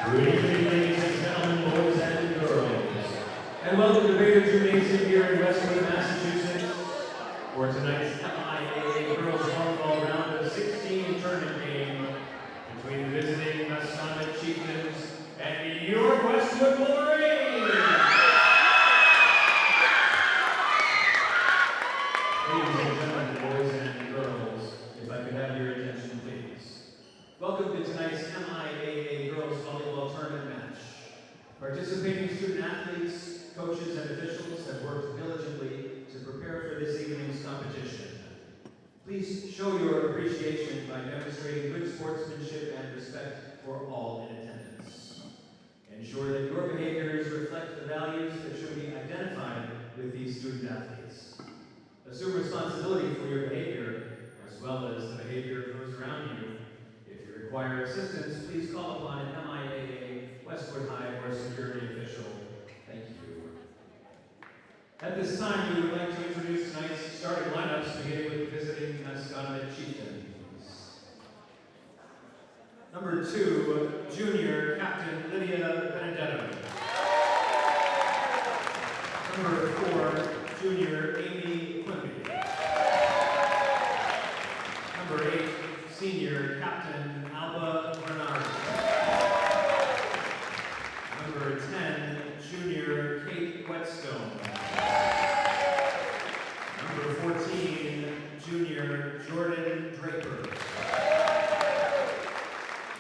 Good evening, ladies and gentlemen, boys and girls, and welcome to Baker Gymnasium here in Westwood, Massachusetts, for tonight's MIAA Girls Volleyball Round of 16 tournament game between the visiting Masconomet Chieftains and your Westwood Wolverines. Ladies and gentlemen, boys and girls, if I could have your attention, please. Welcome to tonight's MIAA Girls Volleyball Tournament match. Participating student athletes, coaches, and officials have worked diligently to prepare for this evening's competition. Please show your appreciation by demonstrating good sportsmanship and respect for all in attendance. Ensure that your behaviors reflect the values that should be identified with these student athletes. Assume responsibility for your behavior as well as the behavior of those around you. If you require assistance, please call upon an MIAA, Westwood High, or security official. Thank you. At this time, we would like to introduce tonight's starting lineups, beginning with the visiting Masconomet Chieftains. Number 2, junior captain Lydia Benedetto. Number 4, junior Amy Quimby. Number 8, senior captain Alba Bernard. Number 10, junior Kate Whetstone. Number 14, junior Jordan Draper.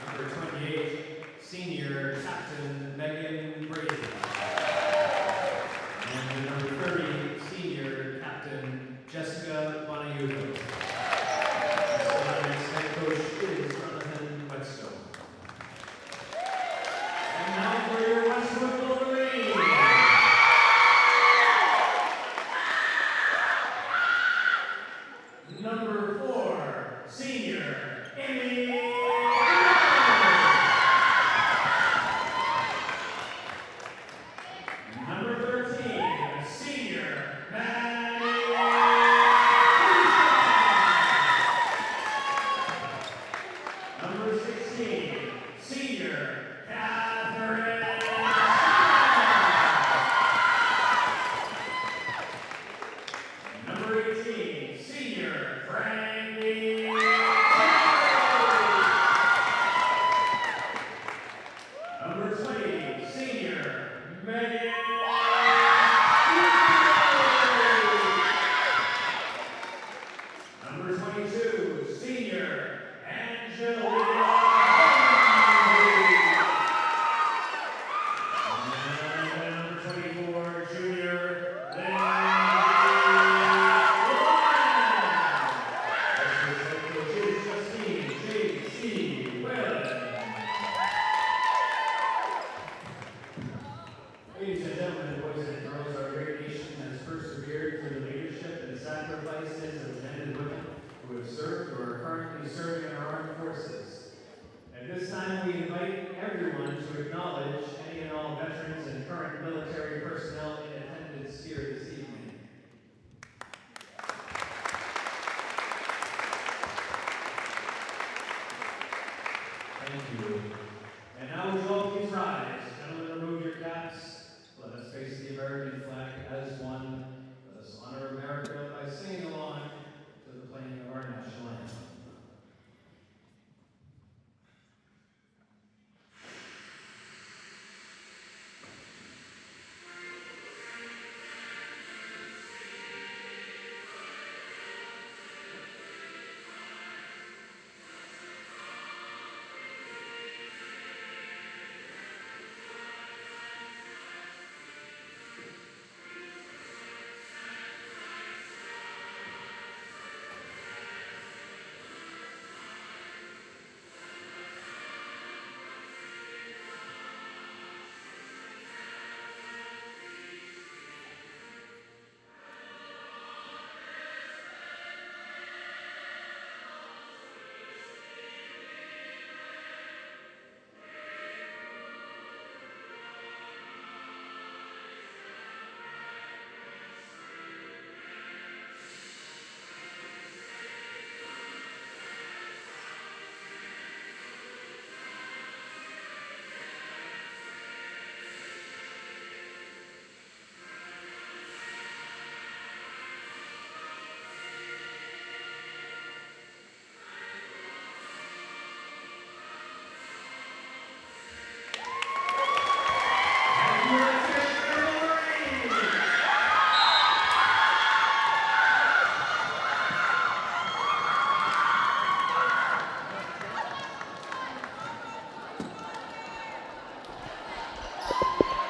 Number 28, senior captain Megan Brady. And number 30, senior captain Jessica Bonaiuto. Tonight's head coach is Jonathan Whetstone. And now for your Westwood Wolverines. Number 4, senior Amy. Number 13, senior Maddie. Number 16, senior Catherine. Number 18, senior Frankie. Number 20, senior Megan. Number 22, senior Angelina. And number 24, junior Lindsay. Coach is Justine J.C. Whalen. Ladies and gentlemen, boys and girls, our great nation has persevered through the leadership and sacrifices of men and women who have served or are currently serving in our armed forces. At this time, we invite everyone to acknowledge any and all veterans and current military personnel in attendance here this evening. Thank you. And now would you all please rise. Gentlemen, remove your caps. Let us face the American flag as one. Let us honor America by singing along to the playing of our national anthem.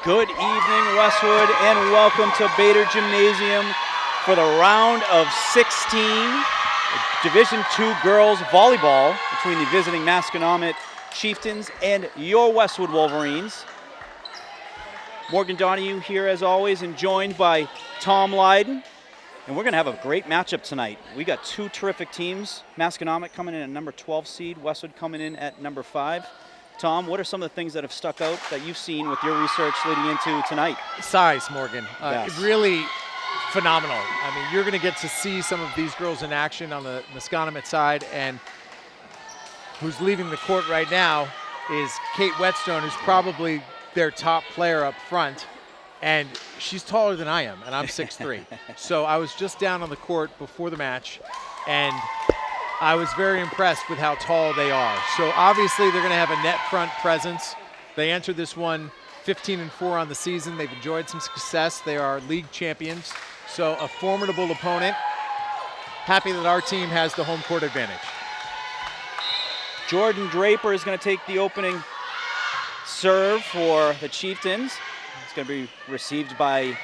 Good evening, Westwood, and welcome to Bader Gymnasium for the round of 16 Division II girls volleyball between the visiting Masconomet Chieftains and your Westwood Wolverines. Morgan Donahue here as always, and joined by Tom Lydon. And we're going to have a great matchup tonight. We got two terrific teams. Masconomet coming in at number 12 seed, Westwood coming in at number 5. Tom, what are some of the things that have stuck out that you've seen with your research leading into tonight? Size, Morgan. Yes. Really phenomenal. I mean, you're going to get to see some of these girls in action on the Masconomet side, and who's leaving the court right now is Kate Whetstone, who's probably their top player up front, and she's taller than I am, and I'm 6'3". So I was just down on the court before the match, and I was very impressed with how tall they are. So obviously they're going to have a net front presence. They entered this one 15-4 on the season. They've enjoyed some success. They are league champions. So a formidable opponent. Happy that our team has the home court advantage. Jordan Draper is going to take the opening serve for the Chieftains. It's going to be received by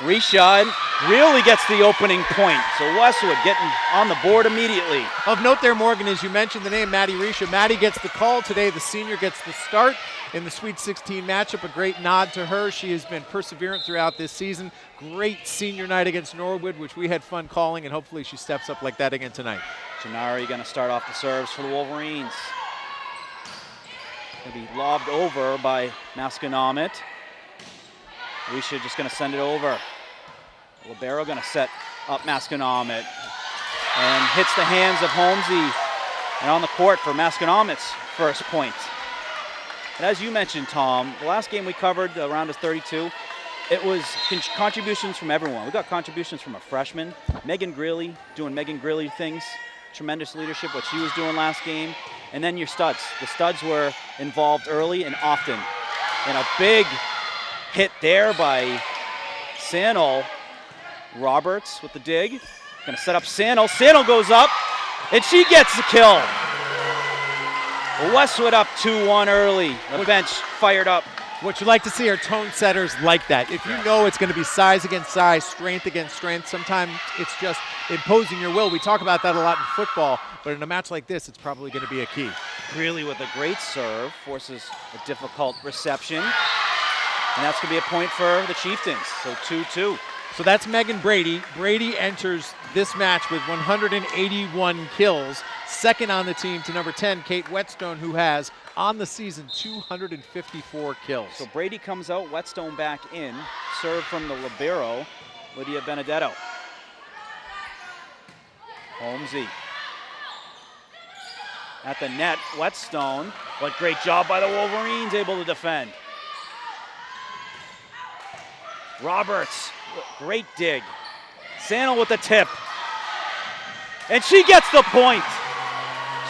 Risha, and really gets the opening point. So Westwood getting on the board immediately. Of note there, Morgan, as you mentioned the name Maddie Risha. Maddie gets the call today. The senior gets the start in the Sweet 16 matchup. A great nod to her. She has been perseverant throughout this season. Great senior night against Norwood, which we had fun calling, and hopefully she steps up like that again tonight. Gennari going to start off the serves for the Wolverines. Going to be lobbed over by Masconomet. Risha just going to send it over. Libero going to set up Masconomet and hits the hands of Holmesy, and on the court for Masconomet's first point. And as you mentioned, Tom, the last game we covered, the round of 32, it was contributions from everyone. We got contributions from a freshman, Megan Greeley, doing Megan Greeley things, tremendous leadership, what she was doing last game, and then your studs. The studs were involved early and often. And a big hit there by Sannel. Roberts with the dig. Gonna set up Sannel. Sannel goes up, and she gets the kill. Westwood up 2-1 early. The bench fired up. What you like to see are tone setters like that. If you know it's going to be size against size, strength against strength, sometimes it's just imposing your will. We talk about that a lot in football, but in a match like this, it's probably going to be a key. Greeley with a great serve, forces a difficult reception. And that's going to be a point for the Chieftains, so 2-2. So that's Megan Brady. Brady enters this match with 181 kills. Second on the team to number 10, Kate Whetstone, who has, on the season, 254 kills. So Brady comes out, Whetstone back in. Serve from the libero, Lydia Benedetto. Holmesy. At the net, Whetstone. What great job by the Wolverines, able to defend. Roberts, great dig. Sannel with the tip. And she gets the point.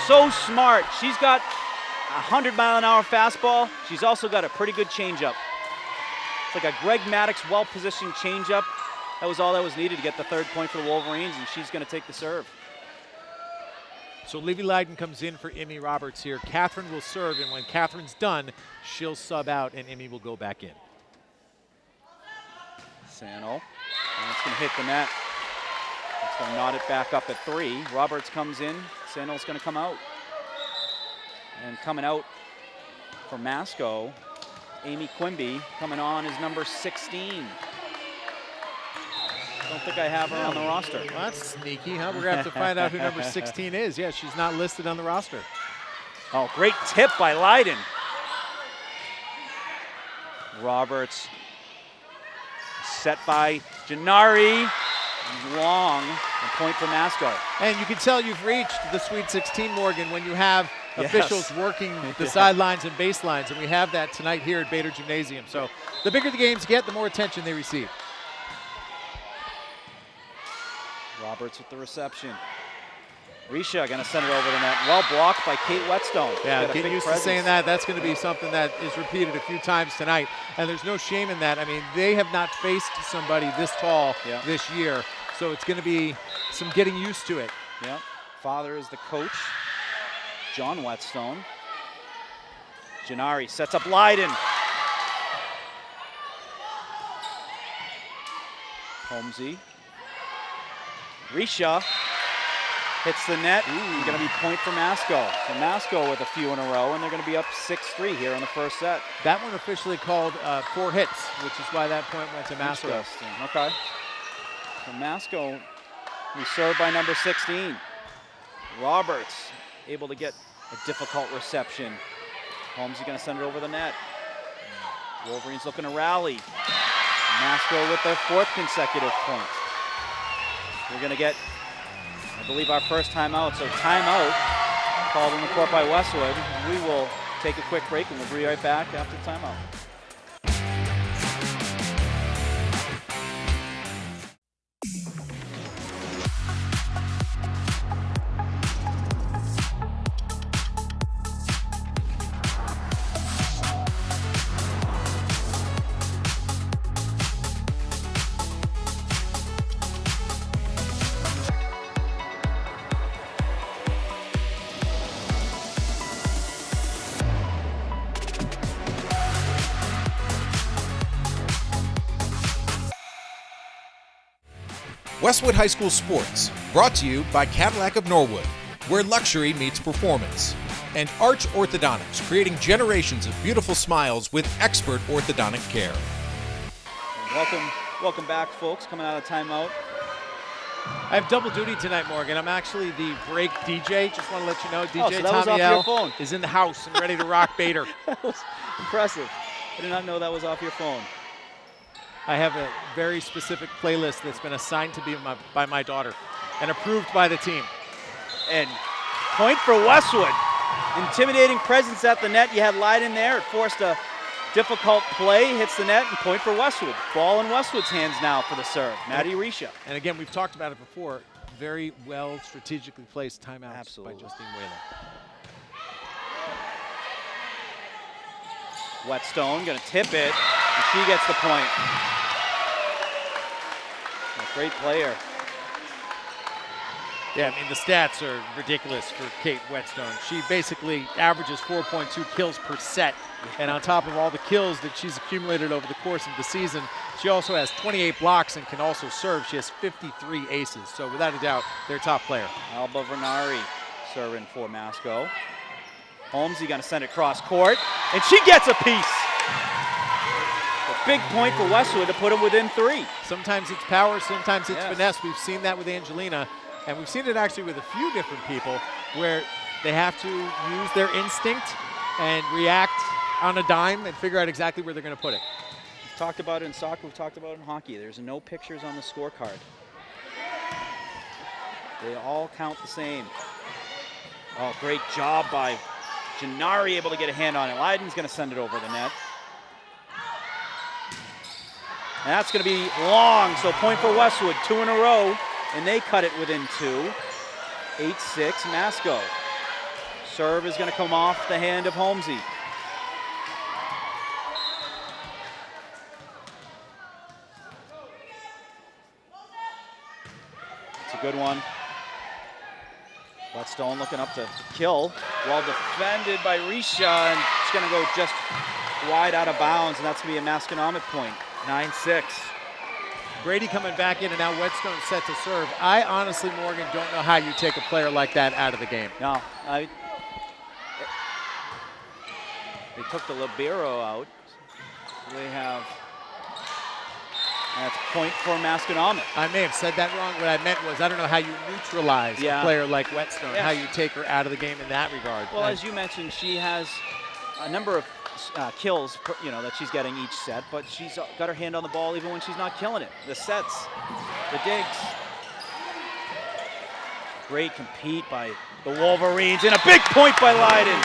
So smart. She's got a 100-mile-an-hour fastball. She's also got a pretty good changeup. It's like a Greg Maddox well-positioned changeup. That was all that was needed to get the third point for the Wolverines, and she's going to take the serve. So Livy Lydon comes in for Emmy Roberts here. Catherine will serve, and when Catherine's done, she'll sub out, and Emmy will go back in. Sannel, and it's going to hit the net. It's going to knot it back up at 3. Roberts comes in. Sannel's going to come out. And coming out for Masco, Amy Quimby coming on is number 16. Don't think I have her on the roster. Well, that's sneaky, huh? We're going to have to find out who number 16 is. Yeah, she's not listed on the roster. Oh, great tip by Lydon. Roberts set by Gennari. Long, a point for Masco. And you can tell you've reached the Sweet 16, Morgan, when you have officials working the sidelines and baselines, and we have that tonight here at Bader Gymnasium. So the bigger the games get, the more attention they receive. Roberts with the reception. Risha going to send it over the net. Well blocked by Kate Whetstone. Yeah, getting used to saying that. That's going to be something that is repeated a few times tonight. And there's no shame in that. I mean, they have not faced somebody this tall this year. So it's going to be some getting used to it. Yeah. Father is the coach, John Whetstone. Gennari sets up Lydon. Holmesy. Risha hits the net. Going to be point for Masco. So Masco with a few in a row, and they're going to be up 6-3 here in the first set. That one officially called 4 hits, which is why that point went to Masco. Interesting. Okay. So Masco, we served by number 16. Roberts able to get a difficult reception. Holmesy going to send it over the net. Wolverines looking to rally. Masco with their 4th consecutive point. We're going to get, I believe, our first timeout. So timeout called on the court by Westwood. We will take a quick break and we'll be right back after the timeout. Westwood High School Sports, brought to you by Cadillac of Norwood, where luxury meets performance. And Arch Orthodontics, creating generations of beautiful smiles with expert orthodontic care. Welcome back, folks, coming out of timeout. I have double duty tonight, Morgan. I'm actually the break DJ. Just want to let you know, DJ so that was off your phone. is in the house and ready to rock Bader. That was impressive. I did not know that was off your phone. I have a very specific playlist that's been assigned to me by my daughter and approved by the team. And point for Westwood. Intimidating presence at the net. You had Leiden there. It forced a difficult play, hits the net, and point for Westwood. Ball in Westwood's hands now for the serve. Maddie Risha. And again, we've talked about it before. Very well strategically placed timeouts Absolutely. by Justine Whalen. Whetstone going to tip it, and she gets the point. A great player. Yeah, I mean, the stats are ridiculous for Kate Whetstone. She basically averages 4.2 kills per set. And on top of all the kills that she's accumulated over the course of the season, she also has 28 blocks and can also serve. She has 53 aces. So without a doubt, their top player. Alba Vernari serving for Masco. Holmesy going to send it cross court, and she gets a piece. A big point for Westwood to put them within 3. Sometimes it's power, sometimes it's Yes. finesse. We've seen that with Angelina, and we've seen it actually with a few different people where they have to use their instinct and react on a dime and figure out exactly where they're going to put it. We've talked about it in soccer, we've talked about it in hockey. There's no pictures on the scorecard. They all count the same. Oh, great job by Gennari, able to get a hand on it. Leiden's going to send it over the net. And that's going to be long, so point for Westwood, 2 in a row, and they cut it within 2. 8-6 Masco. Serve is going to come off the hand of Holmesy. It's a good one. Whetstone looking up to kill. Well defended by Risha, and it's going to go just wide out of bounds, and that's going to be a Masconomet point. 9-6. Brady coming back in, and now Whetstone set to serve. I honestly, Morgan, don't know how you take a player like that out of the game. No, they took the libero out. So they have, that's point for Masconomet. I may have said that wrong. What I meant was I don't know how you neutralize a player like Whetstone, how you take her out of the game in that regard. Well, as you mentioned, she has a number of kills, that she's getting each set, but she's got her hand on the ball even when she's not killing it. The sets, the digs. Great compete by the Wolverines, and a big point by Leiden.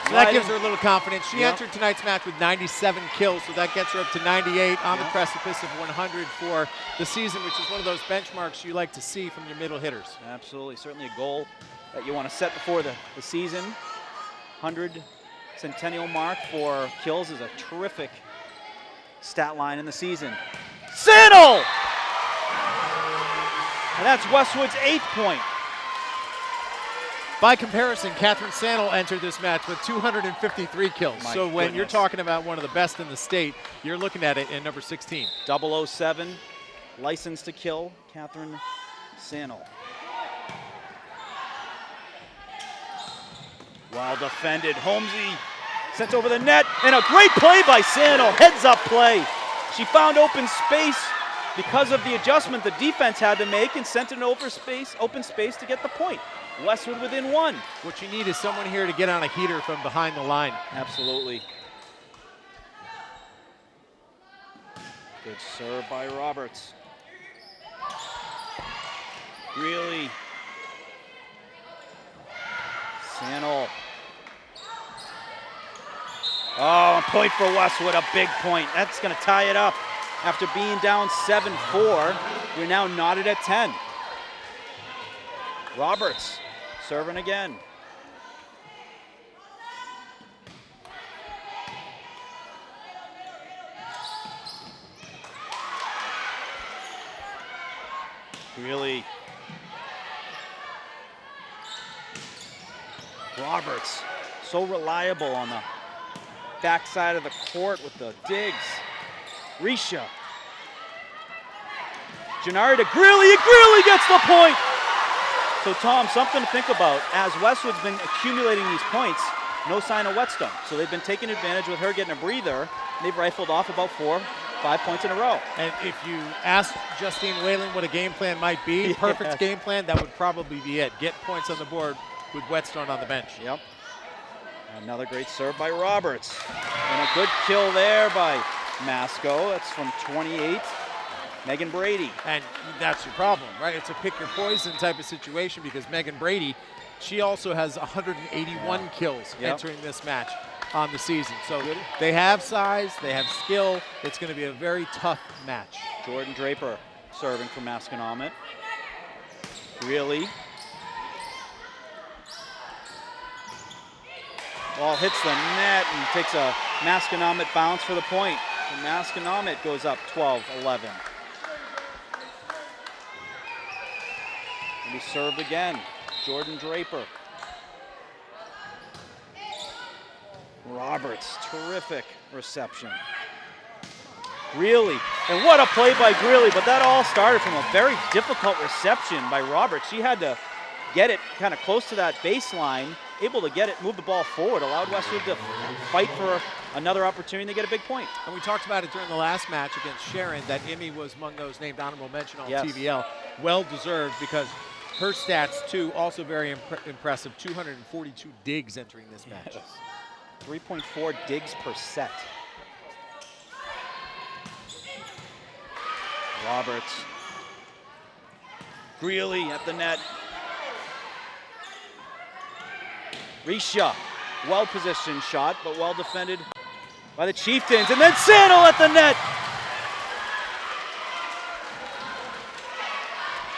So that gives her a little confidence. She entered tonight's match with 97 kills, so that gets her up to 98 on the precipice of 100 for the season, which is one of those benchmarks you like to see from your middle hitters. Absolutely, certainly a goal that you want to set before the season. 100 centennial mark for kills is a terrific stat line in the season. Sandal! And that's Westwood's 8th point. By comparison, Catherine Sandel entered this match with 253 kills. So when you're talking about one of the best in the state, you're looking at it in number 16. 007, license to kill, Catherine Sandel. Well defended, Holmesy sent over the net, and a great play by Sandel, heads up play. She found open space because of the adjustment the defense had to make and sent it over open space to get the point. Westwood within 1. What you need is someone here to get on a heater from behind the line. Absolutely. Good serve by Roberts. Really. Sandel. Oh, a point for Westwood, a big point. That's going to tie it up. After being down 7-4, we're now knotted at 10. Roberts serving again. Really. Roberts, so reliable on the backside of the court with the digs. Risha. Gennari to Greeley, and Greeley gets the point! So Tom, something to think about. As Westwood's been accumulating these points, no sign of Whetstone. So they've been taking advantage with her getting a breather. They've rifled off about 4-5 points in a row. And if you asked Justine Whalen what a game plan might be, perfect game plan, that would probably be it. Get points on the board with Whetstone on the bench. Yep. Another great serve by Roberts. And a good kill there by Masco. That's from 28. Megan Brady. And that's your problem, right? It's a pick your poison type of situation because Megan Brady, she also has 181 kills entering this match on the season. So they have size, they have skill. It's going to be a very tough match. Jordan Draper serving for Masconomet. Really. Ball hits the net and takes a Masconomet bounce for the point. And Masconomet goes up 12-11. And he served again. Jordan Draper. Roberts, terrific reception. Greeley, and what a play by Greeley, but that all started from a very difficult reception by Roberts. She had to get it kind of close to that baseline, able to get it, move the ball forward, allowed Westwood to fight for another opportunity to get a big point. And we talked about it during the last match against Sharon, that Emmy was among those named honorable mention on TVL. Well deserved because her stats, too, also very impressive. 242 digs entering this match. 3.4 digs per set. Roberts. Greeley at the net. Risha, well-positioned shot, but well defended by the Chieftains. And then Sandel at the net.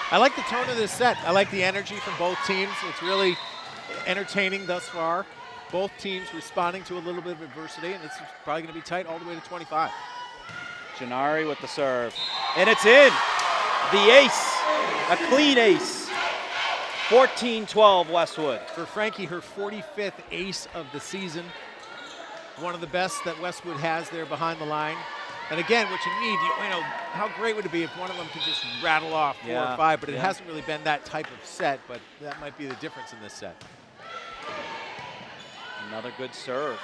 I like the tone of this set. I like the energy from both teams. It's really entertaining thus far. Both teams responding to a little bit of adversity, and this is probably going to be tight all the way to 25. Gennari with the serve. And it's in. The ace. A clean ace. 14-12 Westwood. For Frankie, her 45th ace of the season. One of the best that Westwood has there behind the line. And again, what you need, you know, how great would it be if one of them could just rattle off 4 or 5, but it hasn't really been that type of set, but that might be the difference in this set. Another good serve.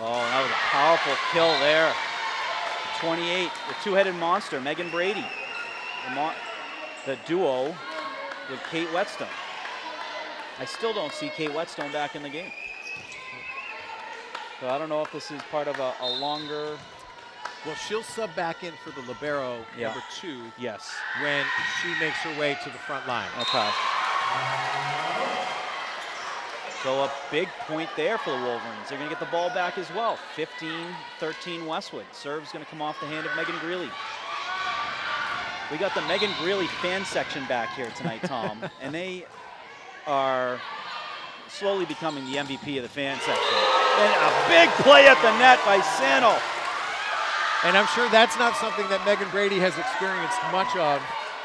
Oh, that was a powerful kill there. 28, the two-headed monster, Megan Brady. The duo with Kate Whetstone. I still don't see Kate Whetstone back in the game. So I don't know if this is part of a longer... Well, she'll sub back in for the libero number 2. Yes. When she makes her way to the front line. Okay. So a big point there for the Wolverines. They're going to get the ball back as well. 15-13 Westwood. Serve's going to come off the hand of Megan Greeley. We got the Megan Greeley fan section back here tonight, Tom, and they are slowly becoming the MVP of the fan section. And a big play at the net by Sandel. And I'm sure that's not something that Megan Brady has experienced much of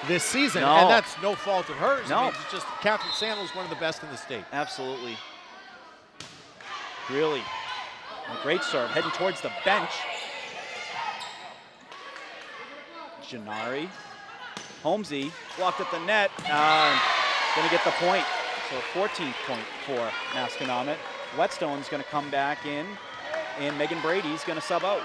this season, No. and that's no fault of hers. No. I mean, it's just Catherine Sandel is one of the best in the state. Absolutely. Really. A great serve, heading towards the bench. Janari. Holmesy blocked at the net. Gonna get the point. So a 14th point for Masconomet. Whetstone's gonna come back in, and Megan Brady's gonna sub out.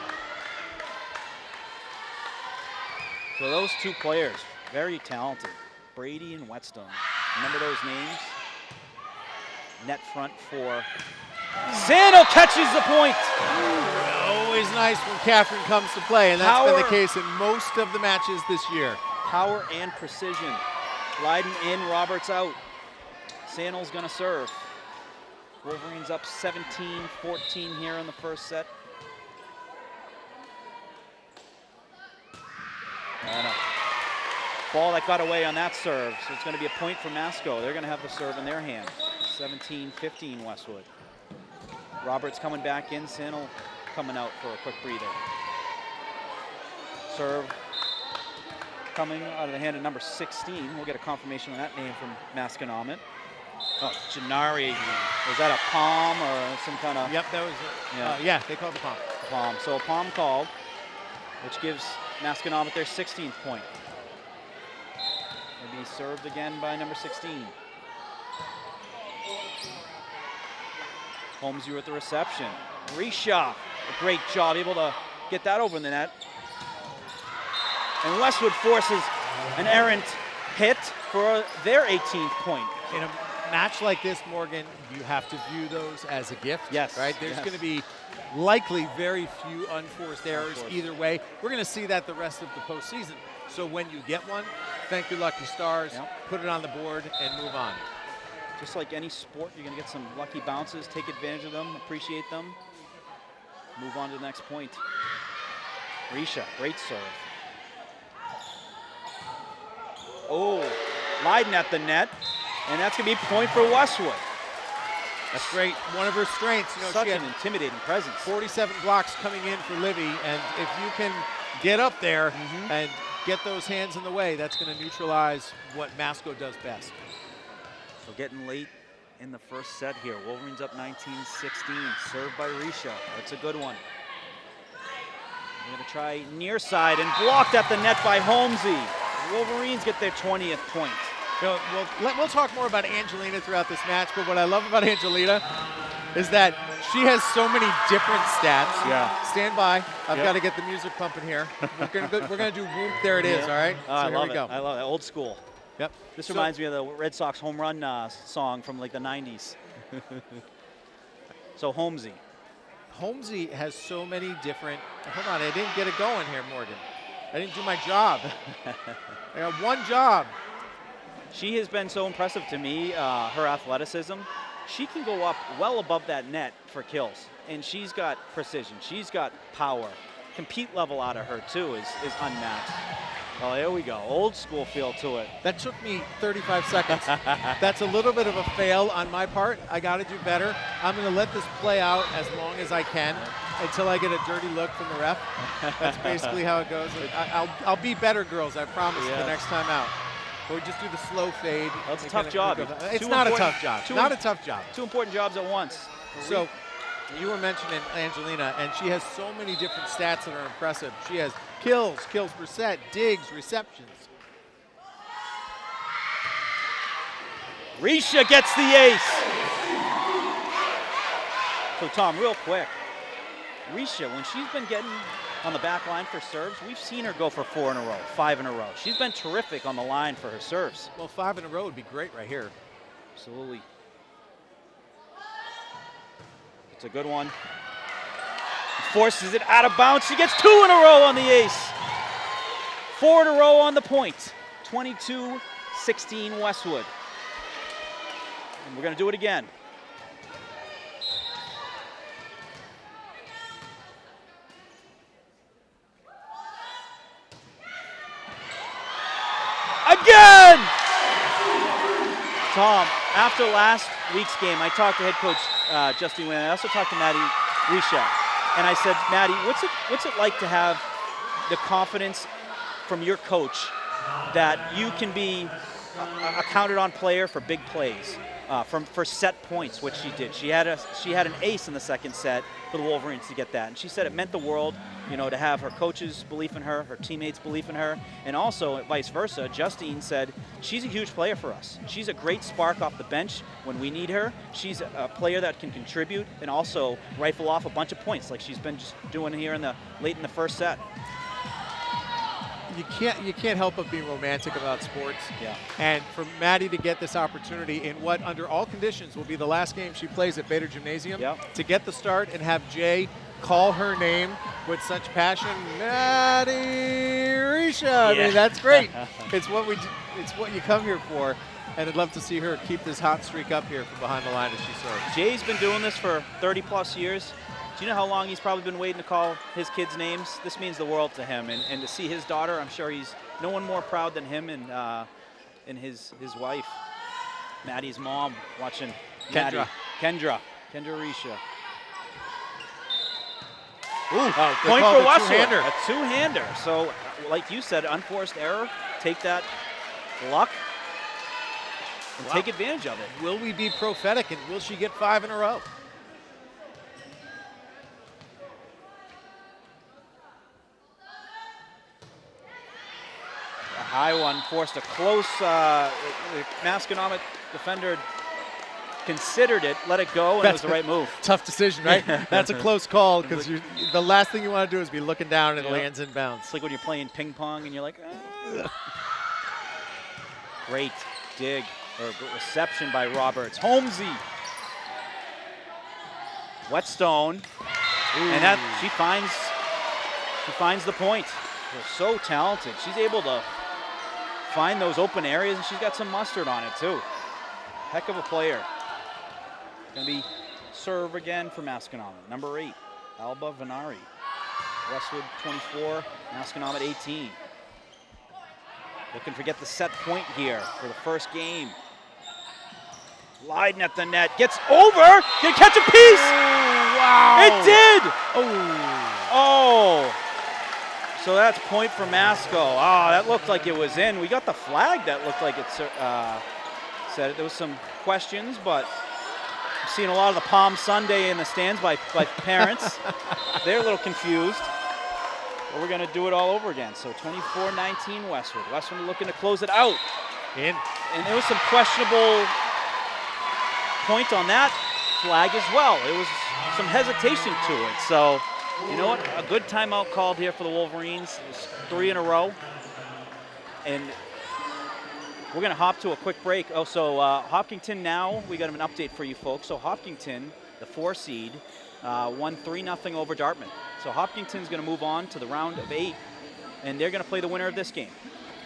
So those two players, very talented. Brady and Whetstone. Remember those names? Net front for Sandel catches the point. Always nice when Catherine comes to play, and that's been Power. the case in most of the matches this year. Power and precision. Leiden in, Roberts out. Sandel's gonna serve. Wolverines up 17-14 here in the first set. And a ball that got away on that serve, so it's gonna be a point for Masco. They're gonna have the serve in their hand. 17-15 Westwood. Roberts coming back in, Sandel coming out for a quick breather. Serve coming out of the hand of number 16. We'll get a confirmation on that name from Masconomet. Oh, Janari. Was that a palm or some kind of? Yep, that was Yeah. they called the palm. Palm. So a palm called, which gives Masconomet their 16th point. Will be served again by number 16. Holmesy with the reception. Risha, a great job, able to get that over in the net. And Westwood forces an errant hit for their 18th point. In a match like this, Morgan, you have to view those as a gift. Yes, Right? There's yes. going to be likely very few unforced errors Unforced. either way. We're going to see that the rest of the postseason. So when you get one, thank your lucky stars, Yep. put it on the board, and move on. Just like any sport, you're going to get some lucky bounces. Take advantage of them, appreciate them. Move on to the next point. Risha, great serve. Oh, Leiden at the net, and that's going to be a point for Westwood. That's great. One of her strengths. You know, Such she had an intimidating presence. 47 blocks coming in for Livy, and if you can get up there Mm-hmm. and get those hands in the way, that's going to neutralize what Masco does best. So getting late in the first set here. Wolverines up 19-16, served by Risha. That's a good one. They're going to try near side and blocked at the net by Holmesy. Wolverines get their 20th point. You know, we'll talk more about Angelina throughout this match, but what I love about Angelina is that she has so many different stats. Yeah. Stand by. I've Yep. got to get the music pumping here. We're gonna do whoop. There it is. All right. Oh, I here love we it. go. I love it. Old school. Yep. This So- reminds me of the Red Sox home run song from like the 90s. So Holmesy. Holmesy has so many different. Hold on, I didn't get it going here, Morgan. I didn't do my job. I got one job. She has been so impressive to me, her athleticism. She can go up well above that net for kills, and she's got precision. She's got power. Compete level out of her, too, is unmatched. Oh, there we go. Old school feel to it. That took me 35 seconds. That's a little bit of a fail on my part. I got to do better. I'm going to let this play out as long as I can until I get a dirty look from the ref. That's basically how it goes. I'll be better, girls, I promise, Yes. the next time out. Or we just do the slow fade. That's a and tough kinda job. go- It's Two not a important- tough job. two Not im- a tough job. Two important jobs at once. So you were mentioning Angelina, and she has so many different stats that are impressive. She has kills per set, digs, receptions. Risha gets the ace. So Tom, real quick, Risha, when she's been getting on the back line for serves, we've seen her go for 4 in a row, 5 in a row. She's been terrific on the line for her serves. Well, 5 in a row would be great right here. Absolutely. It's a good one. Forces it out of bounds. She gets 2 in a row on the ace. 4 in a row on the point. 22-16 Westwood. And we're going to do it again. Again! Tom, after last week's game, I talked to head coach Justine Wayne. I also talked to Maddie Risha. And I said, Maddie, what's it like to have the confidence from your coach that you can be a counted-on player for big plays, for set points, which she did. She had an ace in the second set for the Wolverines to get that, and she said it meant the world, to have her coaches' belief in her teammates' belief in her, and also vice versa. Justine said she's a huge player for us. She's a great spark off the bench when we need her. She's a player that can contribute and also rifle off a bunch of points like she's been just doing here late in the first set. You can't help but be romantic about sports. Yeah. And for Maddie to get this opportunity in what, under all conditions, will be the last game she plays at Bader Gymnasium, yep, to get the start and have Jay call her name with such passion, Maddie Risha. I mean, that's great. It's what you come here for. And I'd love to see her keep this hot streak up here from behind the line as she serves. Jay's been doing this for 30-plus years. Do you know how long he's probably been waiting to call his kids' names? This means the world to him. And to see his daughter, I'm sure he's no one more proud than him and his wife, Maddie's mom, watching Kendra. Kendra Risha. Ooh, point for Westwood. Two-hander. A two-hander. So, like you said, unforced error. Take that luck and take advantage of it. Will we be prophetic, and will she get 5 in a row? A high one forced a close. Masconomet defender considered it, let it go, and it was the right move. Tough decision, right? That's a close call, because the last thing you want to do is be looking down and it lands in bounds. It's like when you're playing ping pong and you're like, Great dig or reception by Roberts. Holmesy. Whetstone. And that she finds the point. They're so talented. She's able to find those open areas, and she's got some mustard on it too. Heck of a player. Gonna be serve again for Masconomet. Number 8, Alba Venari. Westwood 24, Masconomet 18. Looking to get the set point here for the first game. Leiden at the net, gets over, can it catch a piece? Oh, wow. It did! Oh. So that's point for Masco. Oh, that looked like it was in. We got the flag that looked like it said it. There was some questions, but I'm seeing a lot of the Palm Sunday in the stands by parents. They're a little confused. But we're going to do it all over again. So 24-19 Westwood. Westwood looking to close it out. In. And there was some questionable point on that flag as well. There was some hesitation to it. So, you know what? A good timeout called here for the Wolverines. It's 3 in a row. And we're going to hop to a quick break. Oh, so Hopkinton now, we got an update for you folks. So Hopkinton, the 4 seed, won 3-0 over Dartmouth. So Hopkinton's going to move on to the round of 8, and they're going to play the winner of this game.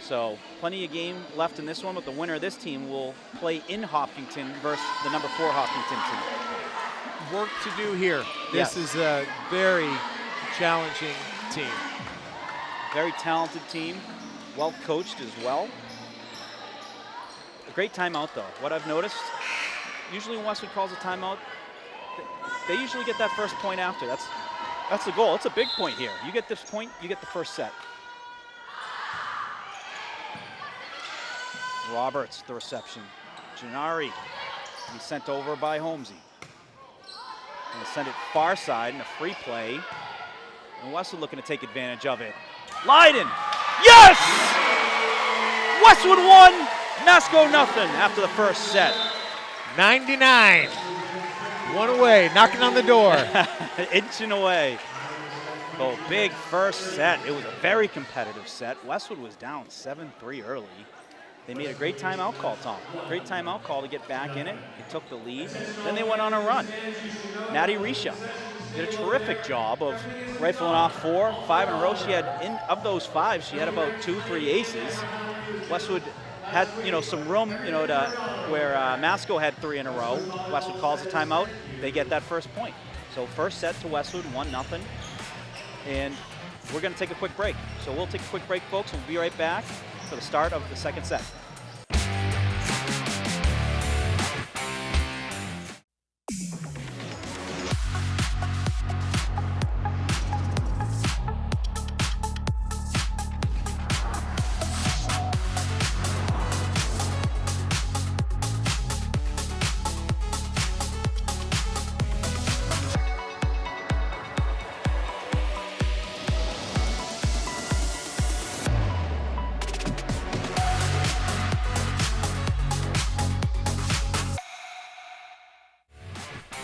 So plenty of game left in this one, but the winner of this team will play in Hopkinton versus the number 4 Hopkinton team. Work to do here. This is a very challenging team. Very talented team, well coached as well. A great timeout though. What I've noticed, usually when Westwood calls a timeout, they usually get that first point after. That's the goal. It's a big point here. You get this point, you get the first set. Roberts, the reception. Gennari, he's sent over by Holmesy. And send it far side in a free play. And Westwood looking to take advantage of it. Leiden, yes! Westwood won, Masco nothing after the first set. 99. One away, knocking on the door. Inching away. So big first set. It was a very competitive set. Westwood was down 7-3 early. They made a great timeout call, Tom. Great timeout call to get back in it. They took the lead. Then they went on a run. Maddie Risha did a terrific job of rifling off 4, 5 in a row. She had, of those 5, she had about 2-3 aces. Westwood had, some room, to where Masco had 3 in a row. Westwood calls a timeout. They get that first point. So first set to Westwood, 1-0. And we're going to take a quick break. So we'll take a quick break, folks. We'll be right back for the start of the second set.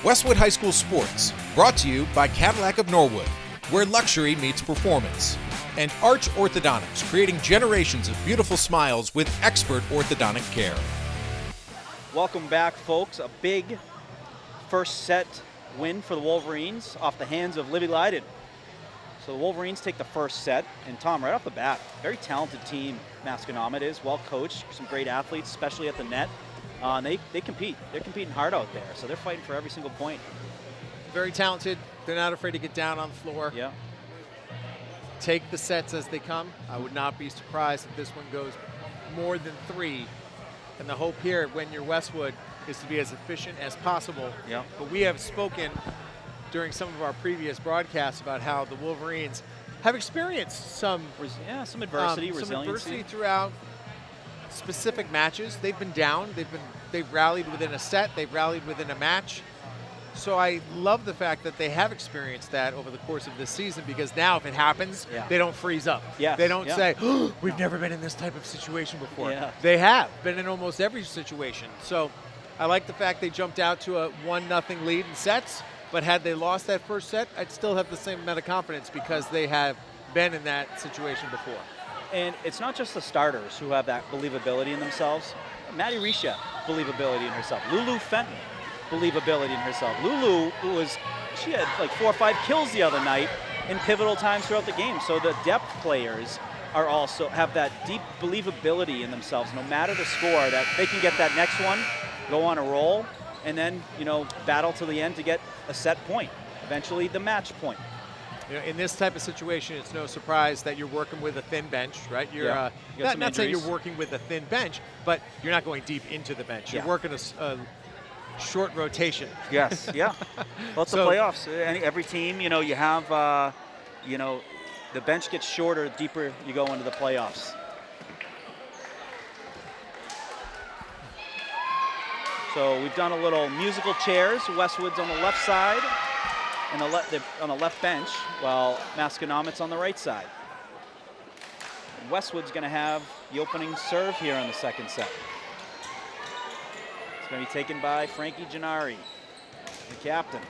Westwood High School Sports, brought to you by Cadillac of Norwood, where luxury meets performance. And Arch Orthodontics, creating generations of beautiful smiles with expert orthodontic care. Welcome back, folks. A big first set win for the Wolverines off the hands of Libby Leiden. So the Wolverines take the first set, and Tom, right off the bat, very talented team Masconomet is, well coached, some great athletes, especially at the net. They compete. They're competing hard out there, so they're fighting for every single point. Very talented. They're not afraid to get down on the floor. Yeah. Take the sets as they come. I would not be surprised if this one goes more than 3. And the hope here when you're Westwood is to be as efficient as possible. Yeah. But we have spoken during some of our previous broadcasts about how the Wolverines have experienced some adversity, some resiliency. adversity throughout specific matches. They've been down. They've rallied within a set. They've rallied within a match. So I love the fact that they have experienced that over the course of this season, because now if it happens, they don't freeze up. Yes, They don't say, oh, we've never been in this type of situation before. Yeah. They have been in almost every situation. So I like the fact they jumped out to a 1-0 lead in sets, but had they lost that first set, I'd still have the same amount of confidence because they have been in that situation before. And it's not just the starters who have that believability in themselves. Maddie Risha, believability in herself. Lulu Fenton, believability in herself. Lulu, she had like 4 or 5 kills the other night in pivotal times throughout the game. So the depth players are also have that deep believability in themselves, no matter the score, that they can get that next one, go on a roll, and then, battle to the end to get a set point, eventually the match point. In this type of situation, it's no surprise that you're working with a thin bench, right? You're not saying you're working with a thin bench, but you're not going deep into the bench. You're working a short rotation. Yes, yeah. Well, it's the playoffs. Every team, you have, the bench gets shorter the deeper you go into the playoffs. So we've done a little musical chairs. Westwood's on the left side and on the left bench, while Masconomet's on the right side. And Westwood's going to have the opening serve here on the second set. It's going to be taken by Frankie Gennari, the captain.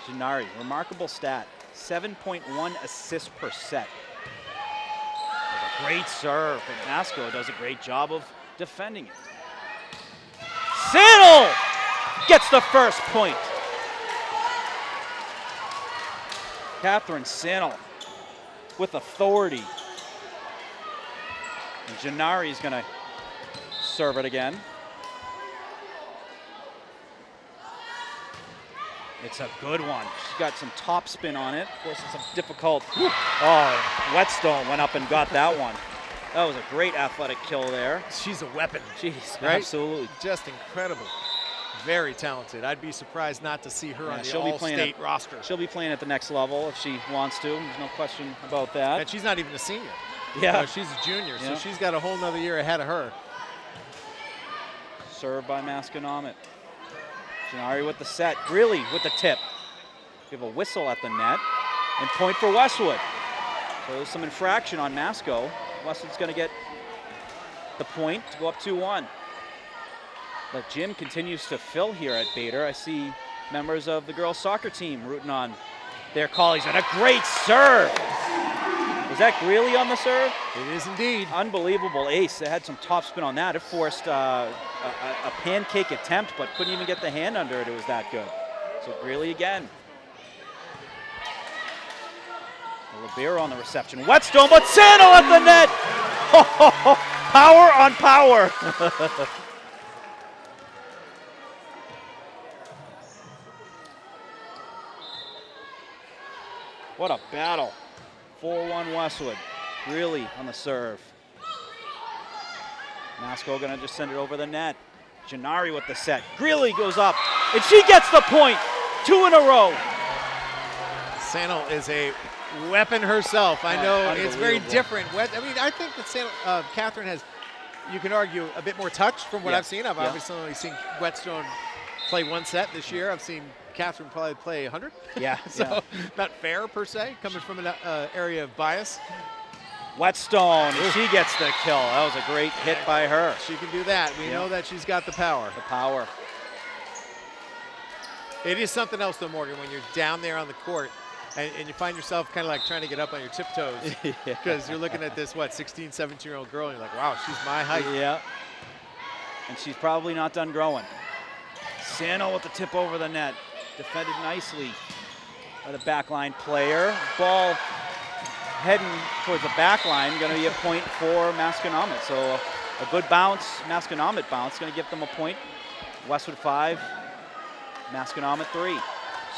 Gennari, remarkable stat, 7.1 assists per set. That's a great serve, and Masco does a great job of defending it. Sandel gets the first point. Catherine Sandel with authority. And Gennari is going to serve it again. It's a good one. She's got some top spin on it. Of course, it's a difficult. Oh, Whetstone went up and got that one. That was a great athletic kill there. She's a weapon. Jeez, right? Absolutely. Just incredible. Very talented. I'd be surprised not to see her on the all-state roster. She'll be playing at the next level if she wants to. There's no question about that. And she's not even a senior. Yeah. She's a junior, so she's got a whole nother year ahead of her. Served by Masconomet. Gennari with the set. Greeley with the tip. Give a whistle at the net. And point for Westwood. So there's some infraction on Masco. Westwood's going to get the point to go up 2-1. The gym continues to fill here at Bader. I see members of the girls' soccer team rooting on their colleagues. And a great serve. Is that Greeley on the serve? It is indeed. Unbelievable ace. It had some top spin on that. It forced a pancake attempt, but couldn't even get the hand under it. It was that good. So Greeley again. Libero on the reception. Whetstone, but Sandel at the net. Power on power. What a battle. 4-1 Westwood. Greeley on the serve. Masco gonna just send it over the net. Gennari with the set. Greeley goes up, and she gets the point. 2 in a row. Sandel is a weapon herself. I know it's very different. I mean, I think that Catherine has, you can argue, a bit more touch from what I've seen. I've obviously only seen Whetstone play 1 set this year. I've seen Catherine probably play 100. Yeah. So not fair per se, coming from an area of bias. Whetstone, she gets the kill. That was a great hit by her. She can do that. We know that she's got the power. The power. It is something else, though, Morgan, when you're down there on the court and you find yourself kind of like trying to get up on your tiptoes because you're looking at this, 16, 17-year-old girl, and you're like, wow, she's my height. Yeah. And she's probably not done growing. Sano with the tip over the net. Defended nicely by the backline player. Ball heading towards the backline. Going to be a point for Masconomet. So a good bounce, Masconomet bounce. Going to give them a point. Westwood 5, Masconomet 3.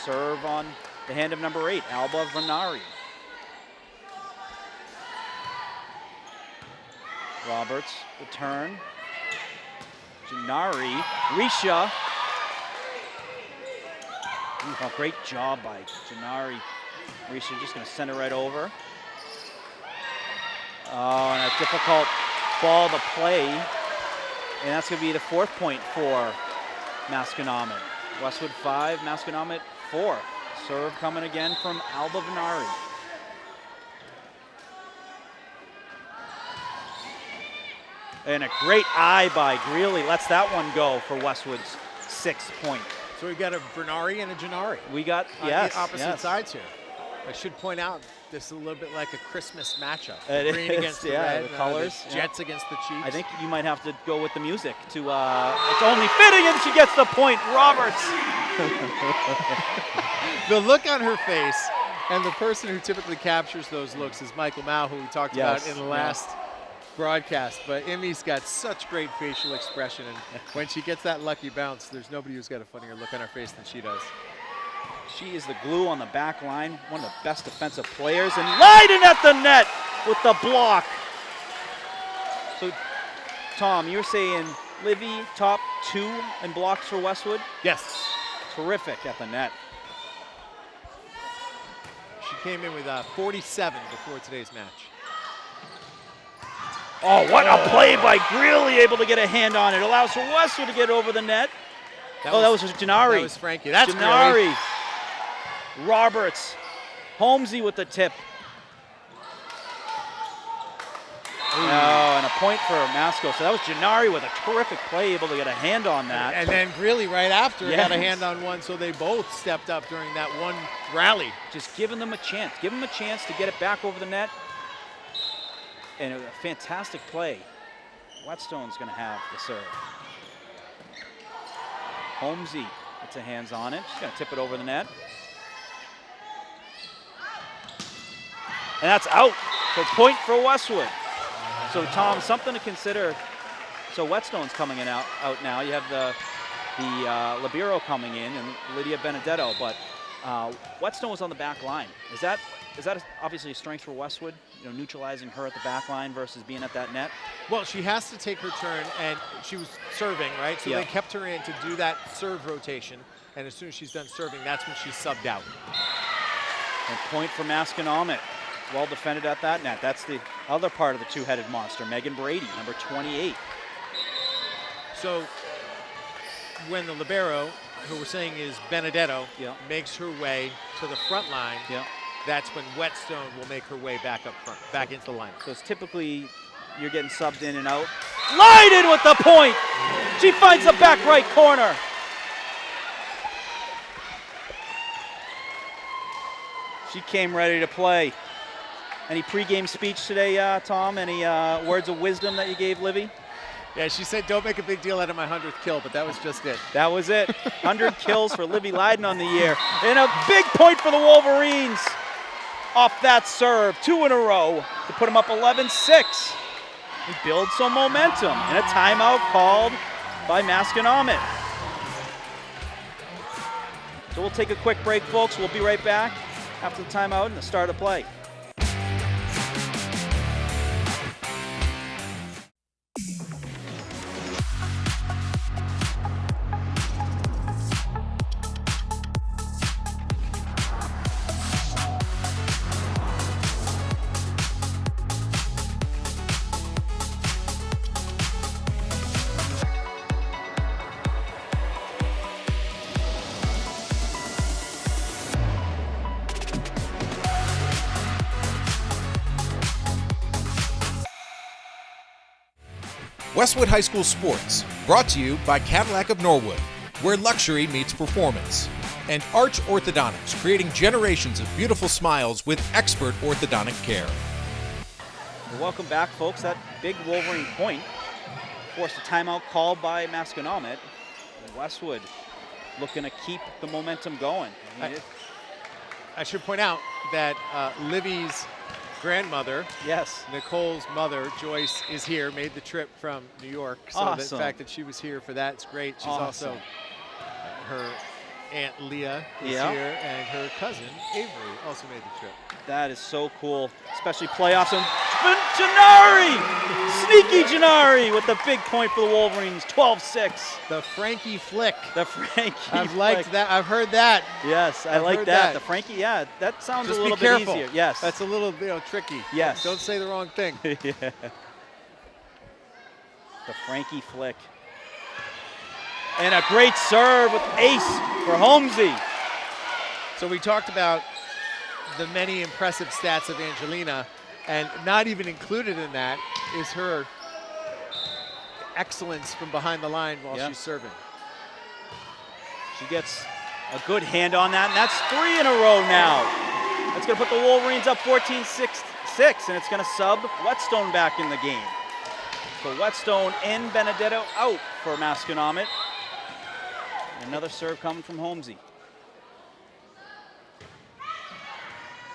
Serve on the hand of number 8, Alba Venari. Roberts, return. Gennari, Risha. Oh, great job by Gennari. Risha just going to send it right over. Oh, and a difficult ball to play. And that's going to be the 4th point for Masconomet. Westwood 5, Masconomet 4. Serve coming again from Alba Venari. And a great eye by Greeley. Lets that one go for Westwood's 6th point. So we got a Venari and a Gennari. We got, on yes, the opposite yes. sides here. I should point out, this is a little bit like a Christmas matchup. It Green is, against the yeah, red, the colors. the Jets against the Chiefs. I think you might have to go with the music to, it's only fitting, and she gets the point. Roberts. The look on her face, and the person who typically captures those looks is Michael Mao, who we talked about in the last broadcast. But Emmy's got such great facial expression, and when she gets that lucky bounce, there's nobody who's got a funnier look on her face than she does. She is the glue on the back line, one of the best defensive players, and Leiden at the net with the block. So, Tom, you were saying Livy top 2 in blocks for Westwood? Yes. Terrific at the net. She came in with 47 before today's match. Oh, what a play by Greeley, able to get a hand on it. Allows for Westwood to get over the net. That was Gennari. That was Frankie. That's Gennari. Greeley. Roberts. Holmesy with the tip. Oh, and a point for Masco. So that was Gennari with a terrific play, able to get a hand on that. And then Greeley right after got a hand on one, so they both stepped up during that one rally. Just giving them a chance. Give them a chance to get it back over the net. And a fantastic play. Whetstone's going to have the serve. Holmesy gets a hands on it. She's going to tip it over the net. And that's out. So point for Westwood. So Tom, something to consider. So Whetstone's coming in out now. You have the libero coming in and Lydia Benedetto, but Whetstone was on the back line. Is that obviously a strength for Westwood? You know, neutralizing her at the back line versus being at that net? Well, she has to take her turn, and she was serving, right? So they kept her in to do that serve rotation, and as soon as she's done serving, that's when she's subbed out. And point for Masconomet. Well defended at that net. That's the other part of the two-headed monster, Megan Brady, number 28. So when the libero, who we're saying is Benedetto, makes her way to the front line, that's when Whetstone will make her way back up front, back into the line. So it's typically you're getting subbed in and out. Leiden with the point! She finds the back right corner. She came ready to play. Any pregame speech today, Tom? Any words of wisdom that you gave Livy? Yeah, she said, don't make a big deal out of my 100th kill, but that was just it. That was it. 100 kills for Livy Leiden on the year. And a big point for the Wolverines. Off that serve, 2 in a row to put them up 11-6. And build some momentum. And a timeout called by Masconomet. So we'll take a quick break, folks. We'll be right back after the timeout and the start of play. Westwood High School Sports, brought to you by Cadillac of Norwood, where luxury meets performance. and Arch Orthodontics, creating generations of beautiful smiles with expert orthodontic care. Welcome back, folks. That big Wolverine point forced a timeout called by Masconomet. Westwood looking to keep the momentum going. I should point out that Livy's grandmother, Yes. Nicole's mother, Joyce, is here, made the trip from New York. So Awesome. the fact that she was here for that is great. She's Awesome. also, her Aunt Leah is Yeah. here, and her cousin, Avery, also made the trip. That is so cool, especially playoffs. And Gennari! Sneaky Gennari with the big point for the Wolverines, 12-6. The Frankie flick. The Frankie I've liked flick. that. I've heard that. Yes, I I've like heard that. that. The Frankie, yeah, that sounds Just a little be bit careful. easier. Yes. That's a little tricky. Yes. Don't say the wrong thing. Yeah. The Frankie flick. And a great serve with ace for Holmesy. So we talked about the many impressive stats of Angelina, and not even included in that is her excellence from behind the line while Yeah. she's serving. She gets a good hand on that, and that's 3 in a row now. That's going to put the Wolverines up 14-6, and it's going to sub Whetstone back in the game. So Whetstone and Benedetto out for Masconomet. Another serve coming from Holmesy.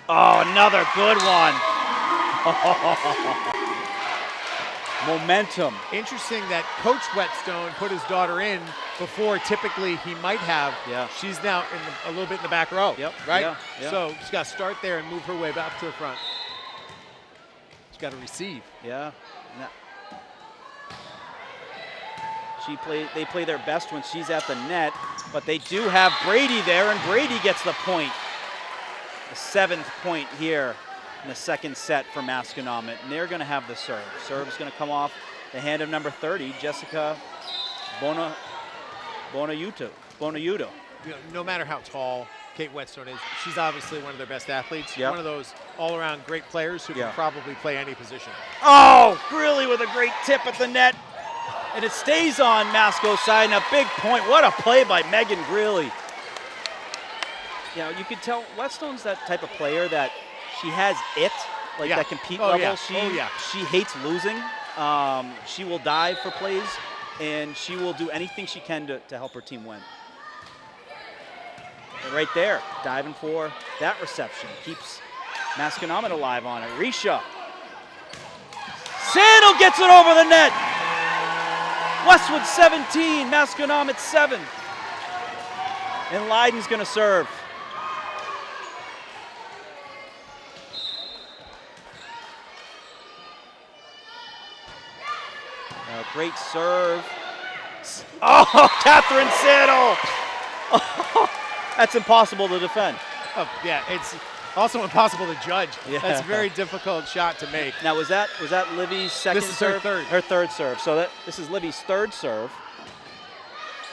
Oh, another good one. Momentum. Interesting that Coach Whetstone put his daughter in before typically he might have. Yeah. She's now a little bit in the back row. Yep. Right? Yeah, yeah. So she's got to start there and move her way back to the front. She's got to receive. Yeah. They play their best when she's at the net, but they do have Brady there, and Brady gets the point. The 7th point here in the second set for Masconomet, and they're going to have the serve. Serve's going to come off the hand of number 30, Jessica Bonayuto. You know, no matter how tall Kate Whetstone is, she's obviously one of their best athletes. Yep. One of those all-around great players who Yeah. can probably play any position. Oh, Greeley with a great tip at the net. And it stays on Masco's side, and a big point. What a play by Megan Greeley. You know, you could tell Whetstone's that type of player that she has it, like Yeah. that compete Oh, level. yeah. She hates losing. She will dive for plays, and she will do anything she can to help her team win. And right there, diving for that reception. Keeps Masconomet alive on it. Risha. Sandel gets it over the net. Westwood 17, Masconomet 7. And Leiden's going to serve. A great serve. Oh, Catherine Sandel! That's impossible to defend. Oh, yeah, it's also impossible to judge. Yeah. That's a very difficult shot to make. Now, was that Livy's second This is her serve? third. Her third serve. So this is Livy's third serve.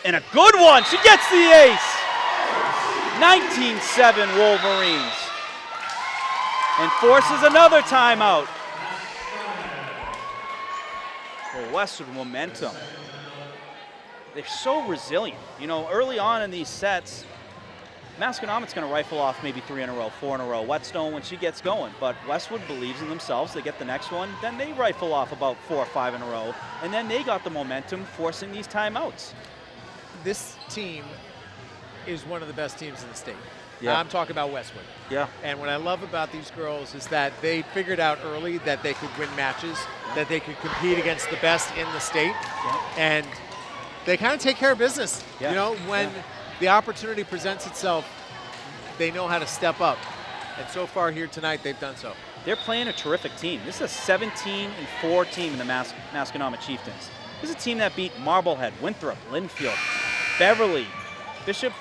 And a good one. She gets the ace. 19-7 Wolverines. And forces another timeout. Well, Westwood momentum. They're so resilient. You know, early on in these sets, Masconomet's going to rifle off maybe 3 in a row, 4 in a row. Whetstone when she gets going, but Westwood believes in themselves. They get the next one, then they rifle off about 4 or 5 in a row, and then they got the momentum, forcing these timeouts. This team is one of the best teams in the state. Yeah. I'm talking about Westwood. Yeah. And what I love about these girls is that they figured out early that they could win matches, that they could compete against the best in the state, and they kind of take care of business. Yeah. You know, when the opportunity presents itself, they know how to step up. And so far here tonight, they've done so. They're playing a terrific team. This is a 17-4 team in the Masconomet Chieftains. This is a team that beat Marblehead, Winthrop, Linfield, Beverly, Bishop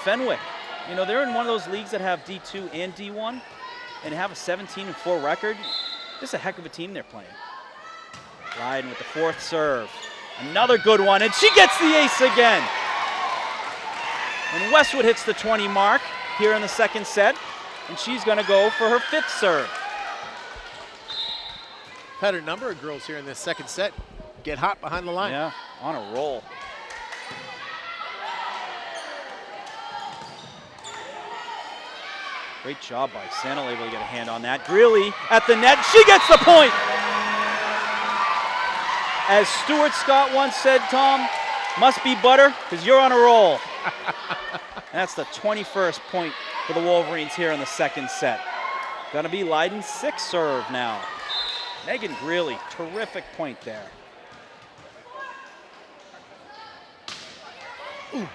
Fenwick. You know, they're in one of those leagues that have D2 and D1 and have a 17-4 record. This is a heck of a team they're playing. Leiden with the fourth serve. Another good one, and she gets the ace again. And Westwood hits the 20 mark here in the second set, and she's going to go for her 5th serve. Had a number of girls here in this second set get hot behind the line. Yeah, on a roll. Great job by Sandal, able to get a hand on that. Greeley at the net. She gets the point! As Stuart Scott once said, Tom, must be butter because you're on a roll. And that's the 21st point for the Wolverines here in the second set. Gonna be Leiden's 6th serve now. Megan Greeley, terrific point there. Ooh.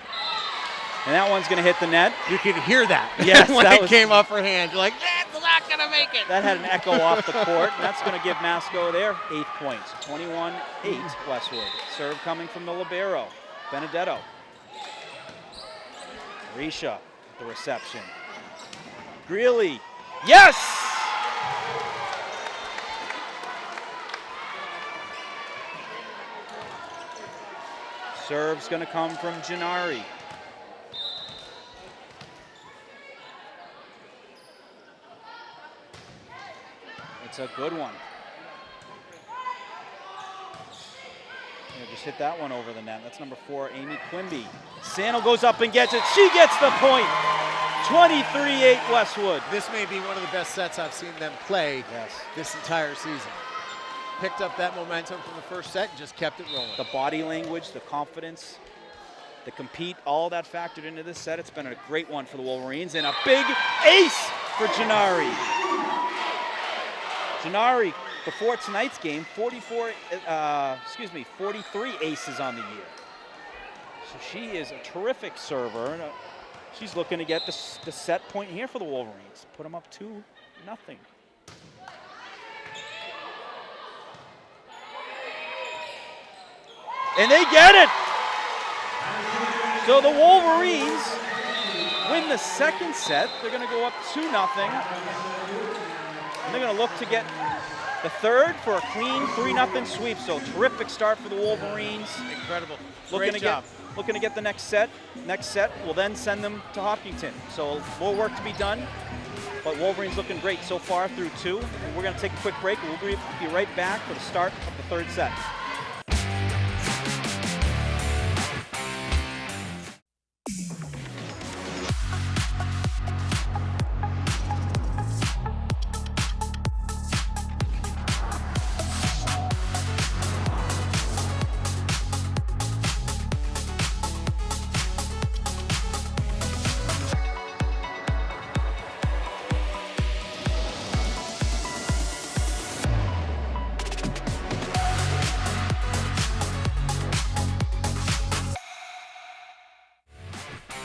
And that one's gonna hit the net. You can hear that. Yes, when that it came off her hand. You're like, that's not gonna make it. That had an echo off the court, and that's gonna give Masco their 8th point. 21-8 Westwood. Serve coming from the libero, Benedetto. Risha, the reception. Greeley, yes! Serve's gonna come from Gennari. It's a good one. Yeah, just hit that one over the net. That's number 4, Amy Quimby. Sandal goes up and gets it. She gets the point. 23-8 Westwood. This may be one of the best sets I've seen them play this entire season. Picked up that momentum from the first set and just kept it rolling. The body language, the confidence, the compete, all that factored into this set. It's been a great one for the Wolverines, and a big ace for Gennari. Gennari, before tonight's game, 43 aces on the year. So she is a terrific server. And she's looking to get the set point here for the Wolverines. Put them up 2-0. And they get it! So the Wolverines win the second set. They're going to go up 2-0. And they're going to look to get the third for a clean 3-0 sweep. So terrific start for the Wolverines. Incredible. Looking to get the next set. Next set will then send them to Hopkinton. So more work to be done. But Wolverines looking great so far through 2. And we're going to take a quick break. We'll be right back for the start of the third set.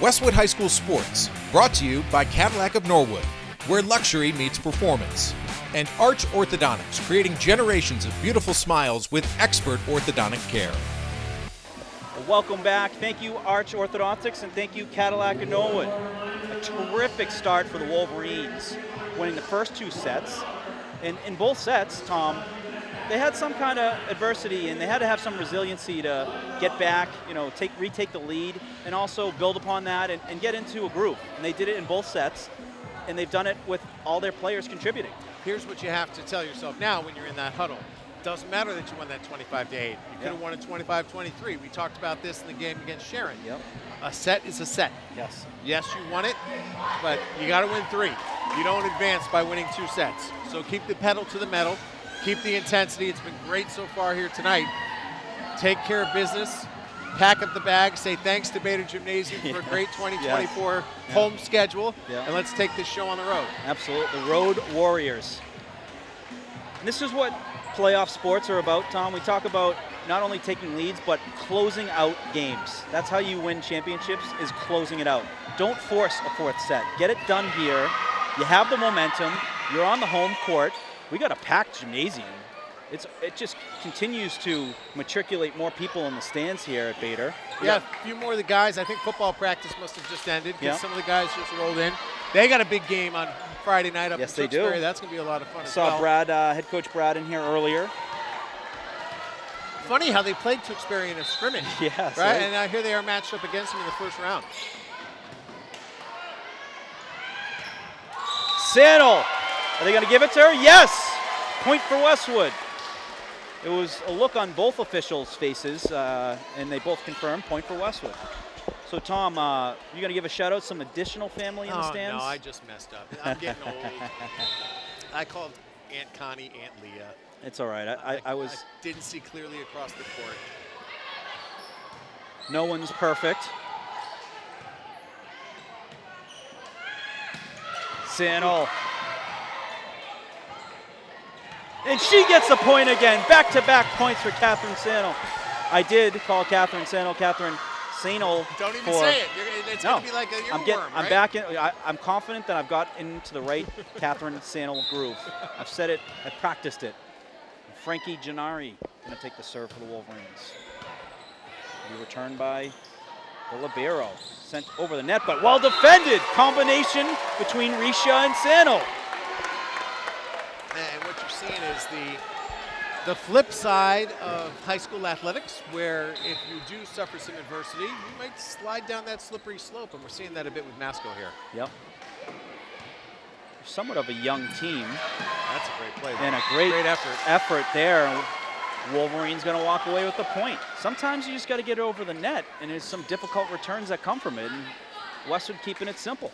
Westwood High School Sports, brought to you by Cadillac of Norwood, where luxury meets performance, and Arch Orthodontics, creating generations of beautiful smiles with expert orthodontic care. Well, welcome back. Thank you, Arch Orthodontics, and thank you, Cadillac of Norwood. A terrific start for the Wolverines, winning the first 2 sets. And in both sets, Tom, they had some kind of adversity, and they had to have some resiliency to get back, retake the lead, and also build upon that and get into a groove. And they did it in both sets, and they've done it with all their players contributing. Here's what you have to tell yourself now when you're in that huddle. Doesn't matter that you won that 25-8. You could have won it 25-23. We talked about this in the game against Sharon. Yep. A set is a set. Yes. Yes, you won it, but you got to win 3. You don't advance by winning 2 sets. So keep the pedal to the metal. Keep the intensity. It's been great so far here tonight. Take care of business. Pack up the bag. Say thanks to Bader Gymnasium for a great 2024 home schedule. And let's take this show on the road. Absolutely. The Road Warriors. And this is what playoff sports are about, Tom. We talk about not only taking leads, but closing out games. That's how you win championships, is closing it out. Don't force a 4th set. Get it done here. You have the momentum. You're on the home court. We got a packed gymnasium. It just continues to matriculate more people in the stands here at Bader. Yeah, a few more of the guys. I think football practice must have just ended because some of the guys just rolled in. They got a big game on Friday night up in Tewksbury. That's going to be a lot of fun as well. Saw Brad, head coach Brad in here earlier. Funny how they played Tewksbury in a scrimmage. Yes. Right? And now here they are matched up against them in the first round. Sandal. Are they going to give it to her? Yes! Point for Westwood. It was a look on both officials' faces, and they both confirmed point for Westwood. So So Tom, you gonna give a shout out to some additional family in the stands? No, I just messed up. I'm getting old. I called Aunt Connie Aunt Leah. It's all right. I I didn't see clearly across the court. No one's perfect. Sano. And she gets the point again. Back-to-back points for Catherine Sano. I did call Catherine Sano Catherine Sano. Don't even for, say it. It's going to be like a earworm, I'm right? back in. I'm confident that I've got into the right Catherine Sano groove. I've said it. I've practiced it. Frankie Gennari going to take the serve for the Wolverines. Be returned by the libero. Sent over the net, but well defended. Combination between Risha and Sano. And what you're seeing is the flip side of high school athletics, where if you do suffer some adversity, you might slide down that slippery slope, and we're seeing that a bit with Masco here. Yep. Somewhat of a young team. That's a great play. And a great effort there. Wolverine's going to walk away with the point. Sometimes you just got to get it over the net, and there's some difficult returns that come from it. And Westwood keeping it simple.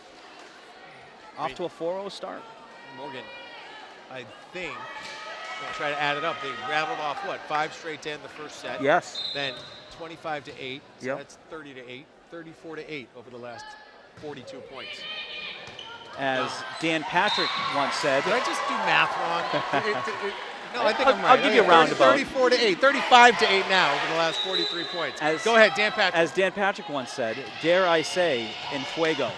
Off to a 4-0 start. Morgan, I think, we'll try to add it up. They rattled off, 5 straight to end the first set? Yes. Then 25-8. So Yep. that's 30-8. 34-8 over the last 42 points. As Dan Patrick once said. Did I just do math wrong? No, I think I'm right. I'll give you a roundabout. 34-8, 35-8 now over the last 43 points. Go ahead, Dan Patrick. As Dan Patrick once said, dare I say, en fuego.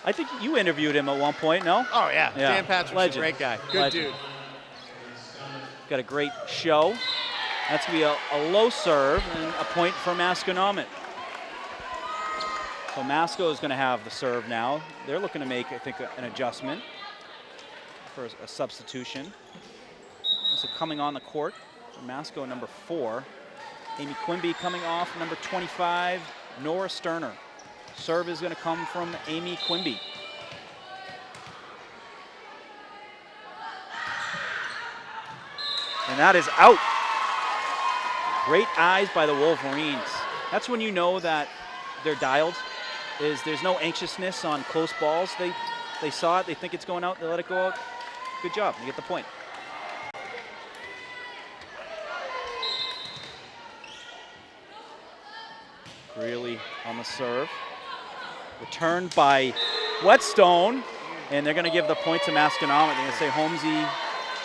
I think you interviewed him at one point, no? Oh, yeah. Dan Patrick's Legend. a great guy. Good dude. Got a great show. That's going to be a low serve and a point for Masconomet. So Masco is going to have the serve now. They're looking to make, I think, an adjustment for a substitution. So coming on the court for Masco, number 4. Amy Quimby coming off, number 25, Nora Sterner. Serve is going to come from Amy Quimby. And that is out. Great eyes by the Wolverines. That's when you know that they're dialed. There's no anxiousness on close balls. They saw it, they think it's going out, they let it go out. Good job, you get the point. Greeley on the serve. Returned by Whetstone, and they're going to give the point to Masconomet. They're going to say Holmesy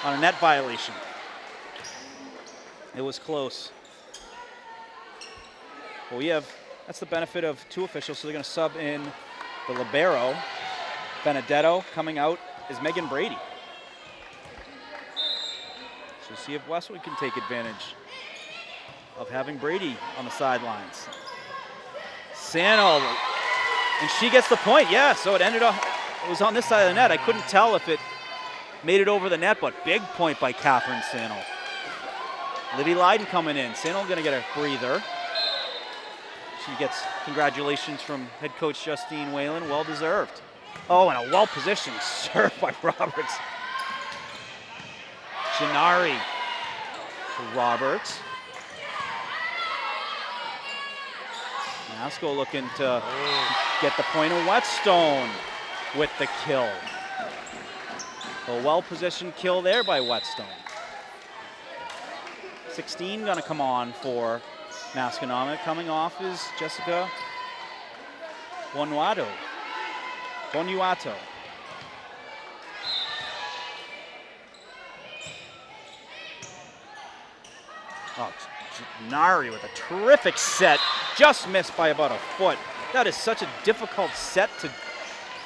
on a net violation. It was close. Well, that's the benefit of 2 officials, so they're going to sub in the libero. Benedetto coming out is Megan Brady. So see if Westwood can take advantage of having Brady on the sidelines. Sano, and she gets the point, yeah, so it was on this side of the net. I couldn't tell if it made it over the net, but big point by Catherine Sano. Libby Leiden coming in. Sano gonna get a breather. She gets congratulations from head coach Justine Whalen, well deserved. Oh, and a well-positioned serve by Roberts. Gennari for Roberts. Masco looking to get the point of Whetstone with the kill. A well-positioned kill there by Whetstone. 16 gonna come on for Masconomet. Coming off is Jessica Bonuato. Oh, Gennari with a terrific set. Just missed by about a foot. That is such a difficult set to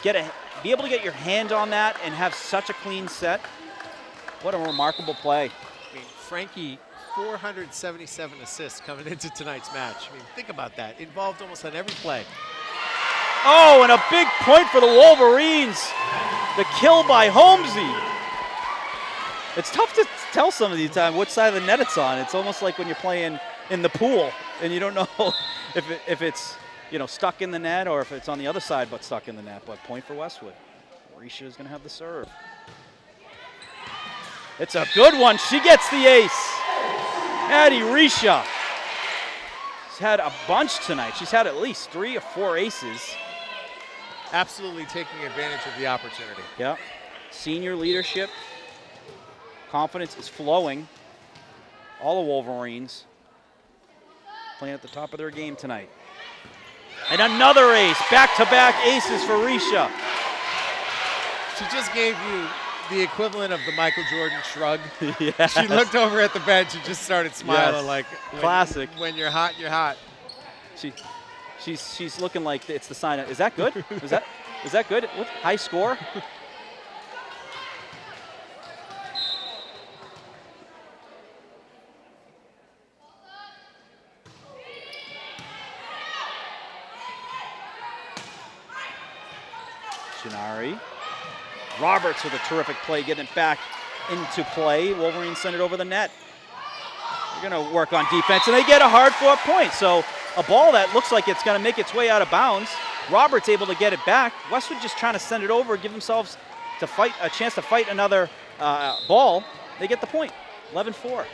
be able to get your hand on that and have such a clean set. What a remarkable play. I mean, Frankie, 477 assists coming into tonight's match. I mean, think about that. Involved almost on every play. Oh, and a big point for the Wolverines. The kill by Holmesy. It's tough to tell some of these times which side of the net it's on. It's almost like when you're playing in the pool and you don't know if it's stuck in the net or if it's on the other side but stuck in the net. But point for Westwood. Risha is going to have the serve. It's a good one. She gets the ace. Addie Risha had a bunch tonight. She's had at least 3 or 4 aces. Absolutely taking advantage of the opportunity. Yep. Senior leadership. Confidence is flowing. All the Wolverines playing at the top of their game tonight. And another ace. Back-to-back aces for Risha. She just gave you the equivalent of the Michael Jordan shrug. Yes. She looked over at the bench and just started smiling like classic. When you're hot, you're hot. She's looking like it's the sign of, is that good? Is that good? What, high score? Gennari. Roberts with a terrific play, getting it back into play. Wolverines send it over the net. They're going to work on defense, and they get a hard-fought point. So a ball that looks like it's going to make its way out of bounds. Roberts able to get it back. Westwood just trying to send it over, give themselves a chance to fight another ball. They get the point, 11-4.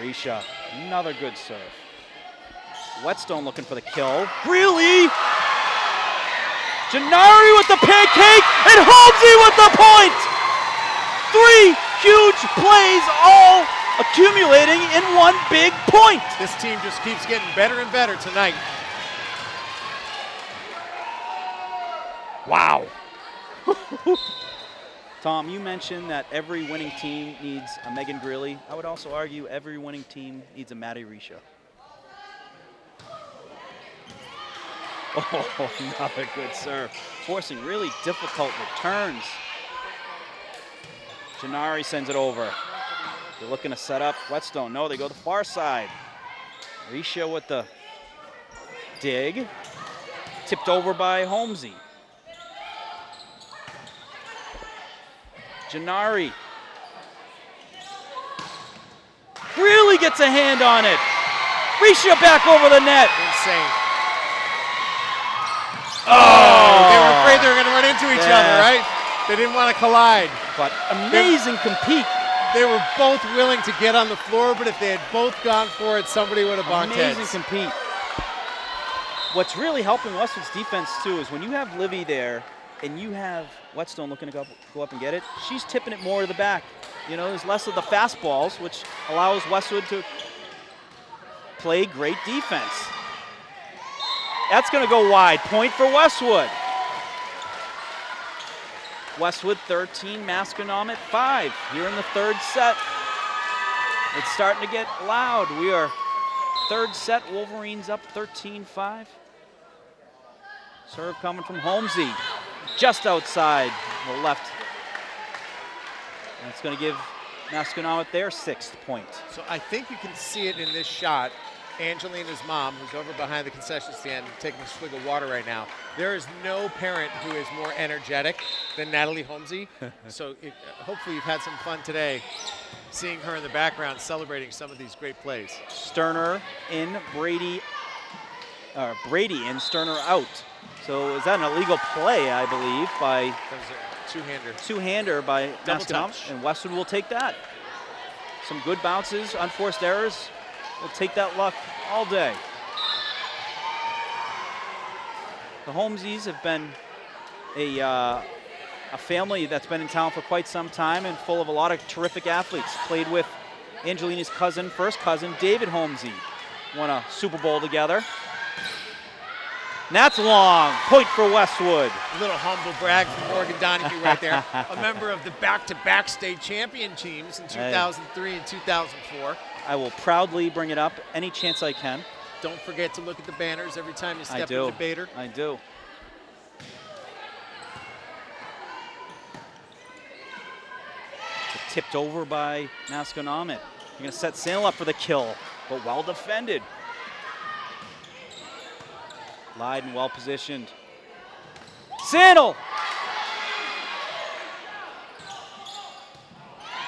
Risha, another good serve. Whetstone looking for the kill. Really? Gennari with the pancake, and Holmesy with the point! 3 huge plays all accumulating in one big point. This team just keeps getting better and better tonight. Wow. Tom, you mentioned that every winning team needs a Megan Greeley. I would also argue every winning team needs a Maddie Risha. Oh, another good serve. Forcing really difficult returns. Gennari sends it over. They're looking to set up Whetstone. No, they go the far side. Risha with the dig. Tipped over by Holmesy. Gennari really gets a hand on it. Risha back over the net. Insane. Oh! They were afraid they were going to run into each other, right? They didn't want to collide. But amazing compete. They were both willing to get on the floor, but if they had both gone for it, somebody would have bumped heads. Amazing compete. What's really helping Westwood's defense, too, is when you have Livy there and you have Whetstone looking to go up and get it, she's tipping it more to the back. You know, there's less of the fastballs, which allows Westwood to play great defense. That's going to go wide. Point for Westwood. Westwood 13, Masconomet 5 here in the third set. It's starting to get loud. We are third set, Wolverines up 13-5. Serve coming from Holmesy, just outside the left. And it's going to give Masconomet their 6th point. So I think you can see it in this shot. Angelina's mom, who's over behind the concession stand taking a swig of water right now. There is no parent who is more energetic than Natalie Holmesy. So hopefully you've had some fun today seeing her in the background celebrating some of these great plays. Sterner in, Brady in, Sterner out. So is that an illegal play, I believe, by That was a two-hander. Two-hander by Double Masconomet, touch. and Westwood will take that. Some good bounces, unforced errors. We'll take that luck all day. The Holmeses have been a family that's been in town for quite some time and full of a lot of terrific athletes. Played with Angelina's cousin, first cousin, David Holmesy. Won a Super Bowl together. And that's long. Point for Westwood. A little humble brag from Morgan Donahue right there. A member of the back-to-back state champion teams in 2003 and 2004. I will proudly bring it up any chance I can. Don't forget to look at the banners every time you step into Bader. I do. Tipped over by Masconomet. You're going to set Sandal up for the kill, but well defended. Lydon well positioned. Sandal!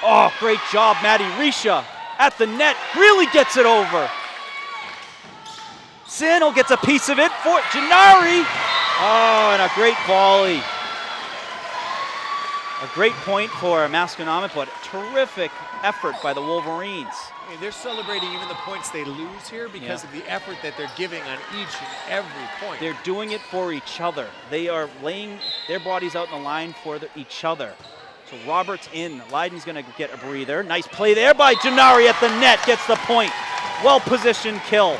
Oh, great job, Maddie Risha. At the net, really gets it over. Sandal gets a piece of it for Gennari. Oh, and a great volley. A great point for Masconomet, but terrific effort by the Wolverines. I mean, they're celebrating even the points they lose here because of the effort that they're giving on each and every point. They're doing it for each other. They are laying their bodies out in the line for each other. So Roberts in. Leiden's going to get a breather. Nice play there by Gennari at the net. Gets the point. Well-positioned kill.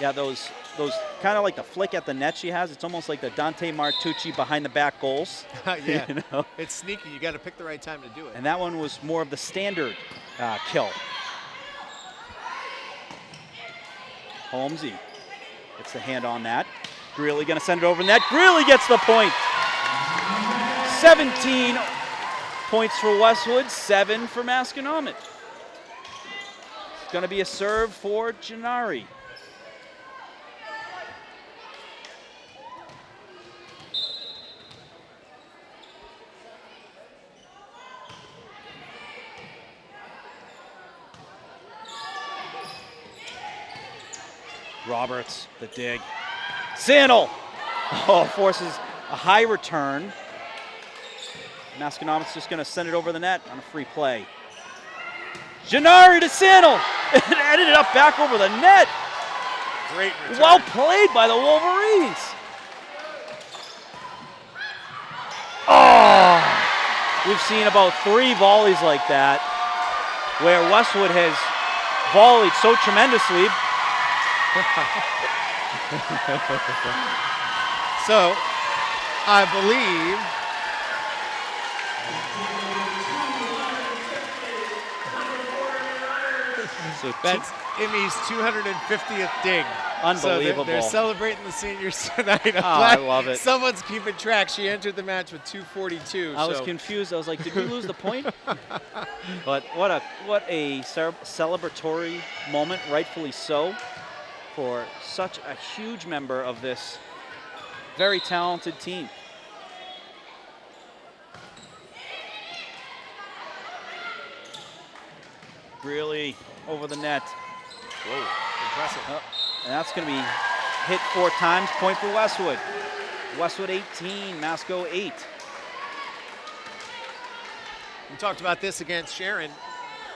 Yeah, those kind of like the flick at the net she has. It's almost like the Dante Martucci behind the back goals. Yeah, you know? It's sneaky. You got to pick the right time to do it. And that one was more of the standard kill. Holmesy gets the hand on that. Greeley going to send it over net. Greeley gets the point. 17 points for Westwood, 7 for Masconomet. It's going to be a serve for Gennari. Roberts, the dig. Sandal! Oh, forces a high return. Masconomet's just going to send it over the net on a free play. Gennari to Sandal! It ended up back over the net. Great return. Well played by the Wolverines. Oh! We've seen about 3 volleys like that where Westwood has volleyed so tremendously. So, I believe that's Emmy's 250th dig. Unbelievable. So they're celebrating the seniors tonight. I love it. Someone's keeping track. She entered the match with 242. I was confused. I was like, did we lose the point? But what a celebratory moment, rightfully so, for such a huge member of this very talented team. Really over the net. Whoa, impressive. Oh, and that's going to be hit 4 times. Point for Westwood. Westwood 18, Masco 8. We talked about this against Sharon.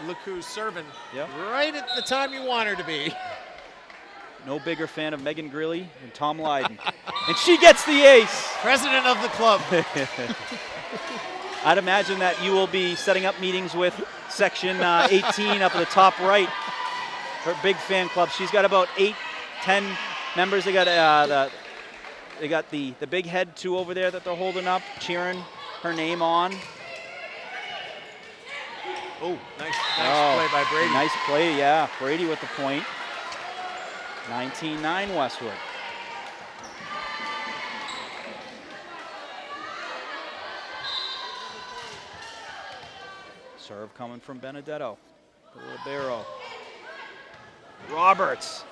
Look who's serving Yep. right at the time you want her to be. No bigger fan of Megan Greeley than Tom Leiden. And she gets the ace. President of the club. I'd imagine that you will be setting up meetings with Section 18 up at the top right. Her big fan club. She's got about 8, 10 members. They got the big head 2 over there that they're holding up, cheering her name on. Oh, nice play by Brady. Nice play, yeah. Brady with the point. 19-9 Westwood. Serve coming from Benedetto. Libero. Roberts.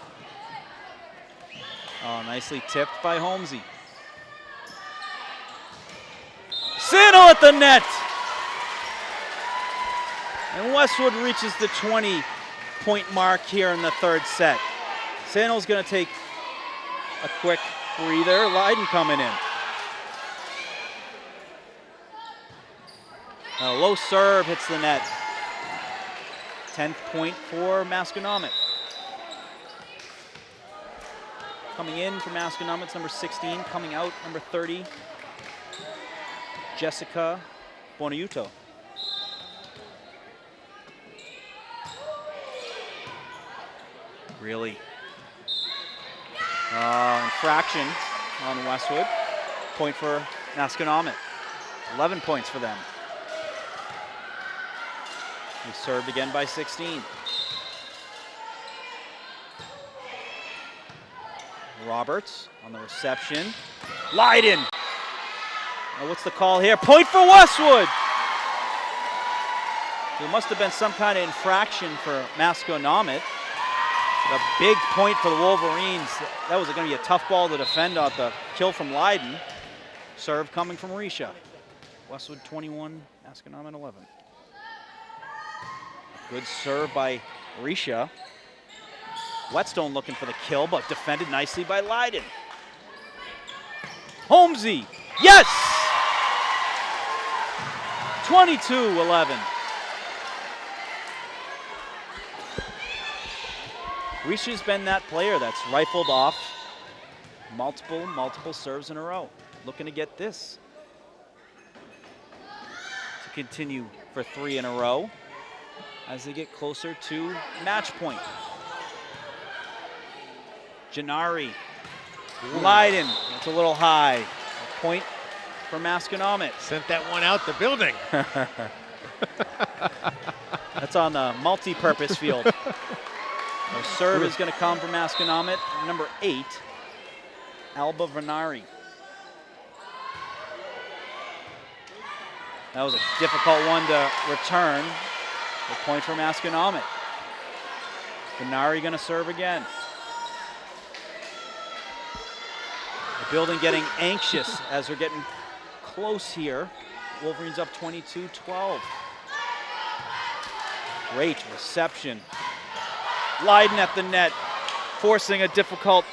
Oh, nicely tipped by Holmesy. Sano at the net. And Westwood reaches the 20-point mark here in the 3rd set. Sano's going to take a quick breather. Leiden coming in. A low serve hits the net. 10th point for Masconomet. Coming in for Masconomet's number 16. Coming out, number 30, Jessica Bonaiuto. Really. Infraction on Westwood. Point for Masconomet. 11 points for them. He served again by 16. Roberts on the reception. Leiden. Now what's the call here? Point for Westwood. There must have been some kind of infraction for Masconomet. A big point for the Wolverines. That was going to be a tough ball to defend on the kill from Leiden. Serve coming from Risha. Westwood 21, Masconomet 11. Good serve by Risha. Whetstone looking for the kill, but defended nicely by Leiden. Holmesy, yes! 22-11. Risha's been that player that's rifled off multiple serves in a row. Looking to get this to continue for 3 in a row as they get closer to match point. Janari, Leiden, it's a little high. A point for Masconomet. Sent that one out the building. That's on the multi-purpose field. The serve is going to come from Masconomet, number 8, Alba Venari. That was a difficult one to return. A point for Masconomet. Venari going to serve again. The building getting anxious as we're getting close here. Wolverines up 22-12. Great reception. Leiden at the net, forcing a difficult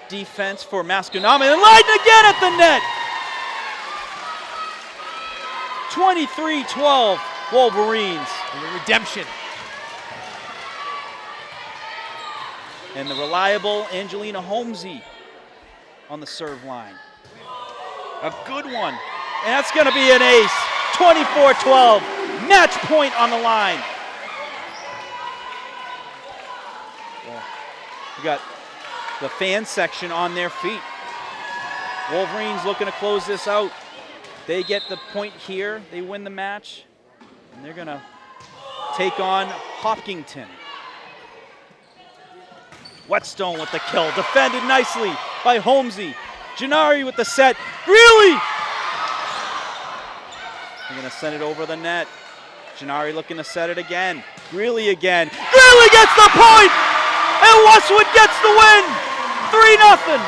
defense for Masconomet, and Leiden again at the net! 23-12, Wolverines. And the redemption. And the reliable Angelina Holmesy on the serve line. A good one, and that's gonna be an ace. 24-12, match point on the line. We got the fan section on their feet. Wolverines looking to close this out. They get the point here, they win the match, and they're gonna take on Hopkinton. Whetstone with the kill, defended nicely by Holmesy. Janari with the set, Greeley! They're gonna send it over the net. Janari looking to set it again. Greeley again. Greeley gets the point! And Westwood gets the win! 3-0.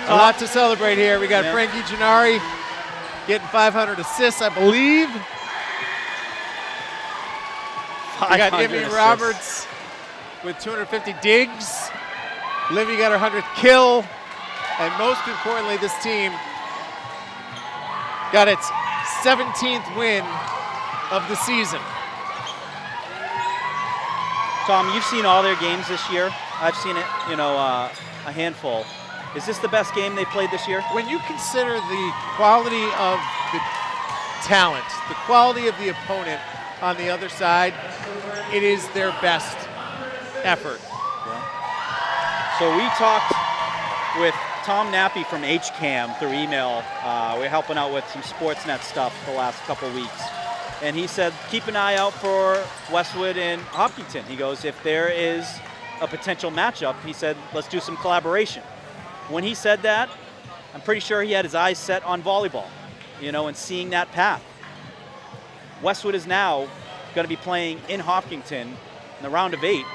A lot to celebrate here. We got Yeah. Frankie Gennari getting 500 assists, I believe. We got 500 Ivy assists. Roberts with 250 digs. Livy got her 100th kill. And most importantly, this team got its 17th win of the season. Tom, you've seen all their games this year. I've seen it, a handful. Is this the best game they played this year? When you consider the quality of the talent, the quality of the opponent on the other side, it is their best effort. So we talked with Tom Nappy from HCAM through email. We're helping out with some Sportsnet stuff the last couple weeks. And he said, keep an eye out for Westwood and Hopkinton. He goes, if there is a potential matchup, he said, let's do some collaboration. When he said that, I'm pretty sure he had his eyes set on volleyball, and seeing that path. Westwood is now going to be playing in Hopkinton in the round of 8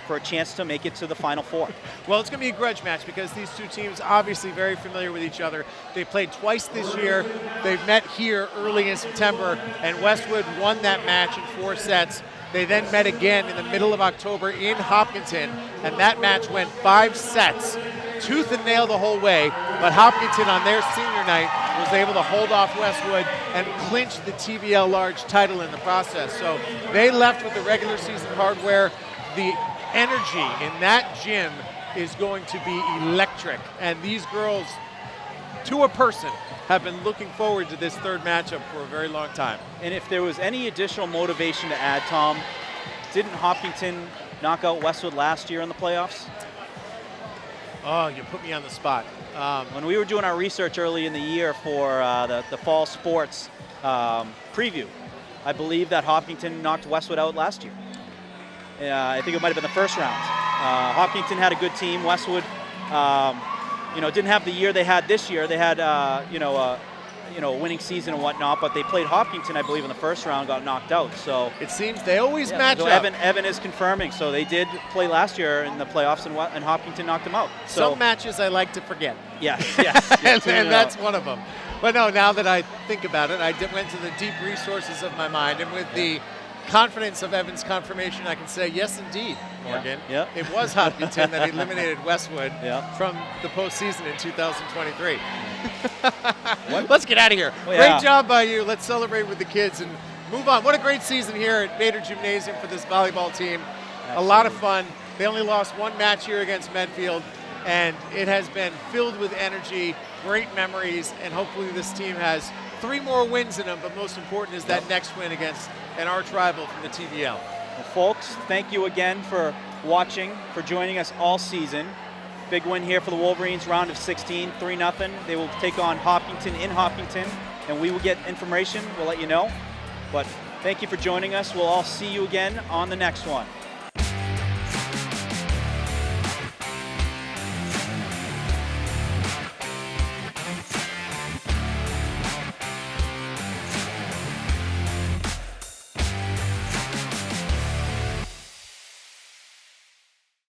for a chance to make it to the Final Four. Well, it's going to be a grudge match because these two teams obviously very familiar with each other. They played twice this year. They've met here early in September, and Westwood won that match in 4 sets. They then met again in the middle of October in Hopkinton, and that match went 5 sets, tooth and nail the whole way, but Hopkinton on their senior night was able to hold off Westwood and clinch the TVL Large title in the process. So they left with the regular season hardware. The energy in that gym is going to be electric, and these girls, to a person, have been looking forward to this third matchup for a very long time. And if there was any additional motivation to add, Tom, didn't Hopkinton knock out Westwood last year in the playoffs? Oh, you put me on the spot. When we were doing our research early in the year for the fall sports preview, I believe that Hopkinton knocked Westwood out last year. I think it might have been the first round. Hopkinton had a good team. Westwood, didn't have the year they had this year. They had, a winning season and whatnot, but they played Hopkinton, I believe, in the first round, got knocked out. So it seems they always match so up. Evan is confirming. So they did play last year in the playoffs, and Hopkinton knocked them out. So some matches I like to forget. Yes. and that's one of them. But no, now that I think about it, I went to the deep resources of my mind, and with the confidence of Evan's confirmation, I can say, yes, indeed, Morgan. Yeah. It was Hopkinton that eliminated Westwood Yeah. from the postseason in 2023. Let's get out of here. Well, yeah. Great job by you. Let's celebrate with the kids and move on. What a great season here at Bader Gymnasium for this volleyball team. A lot of fun. They only lost one match here against Medfield, and it has been filled with energy, great memories, and hopefully this team has 3 more wins in them, but most important is that next win against an arch rival from the TVL. Well, folks, thank you again for watching, for joining us all season. Big win here for the Wolverines, round of 16, 3-0. They will take on Hopkinton in Hopkinton, and we will get information. We'll let you know. But thank you for joining us. We'll all see you again on the next one.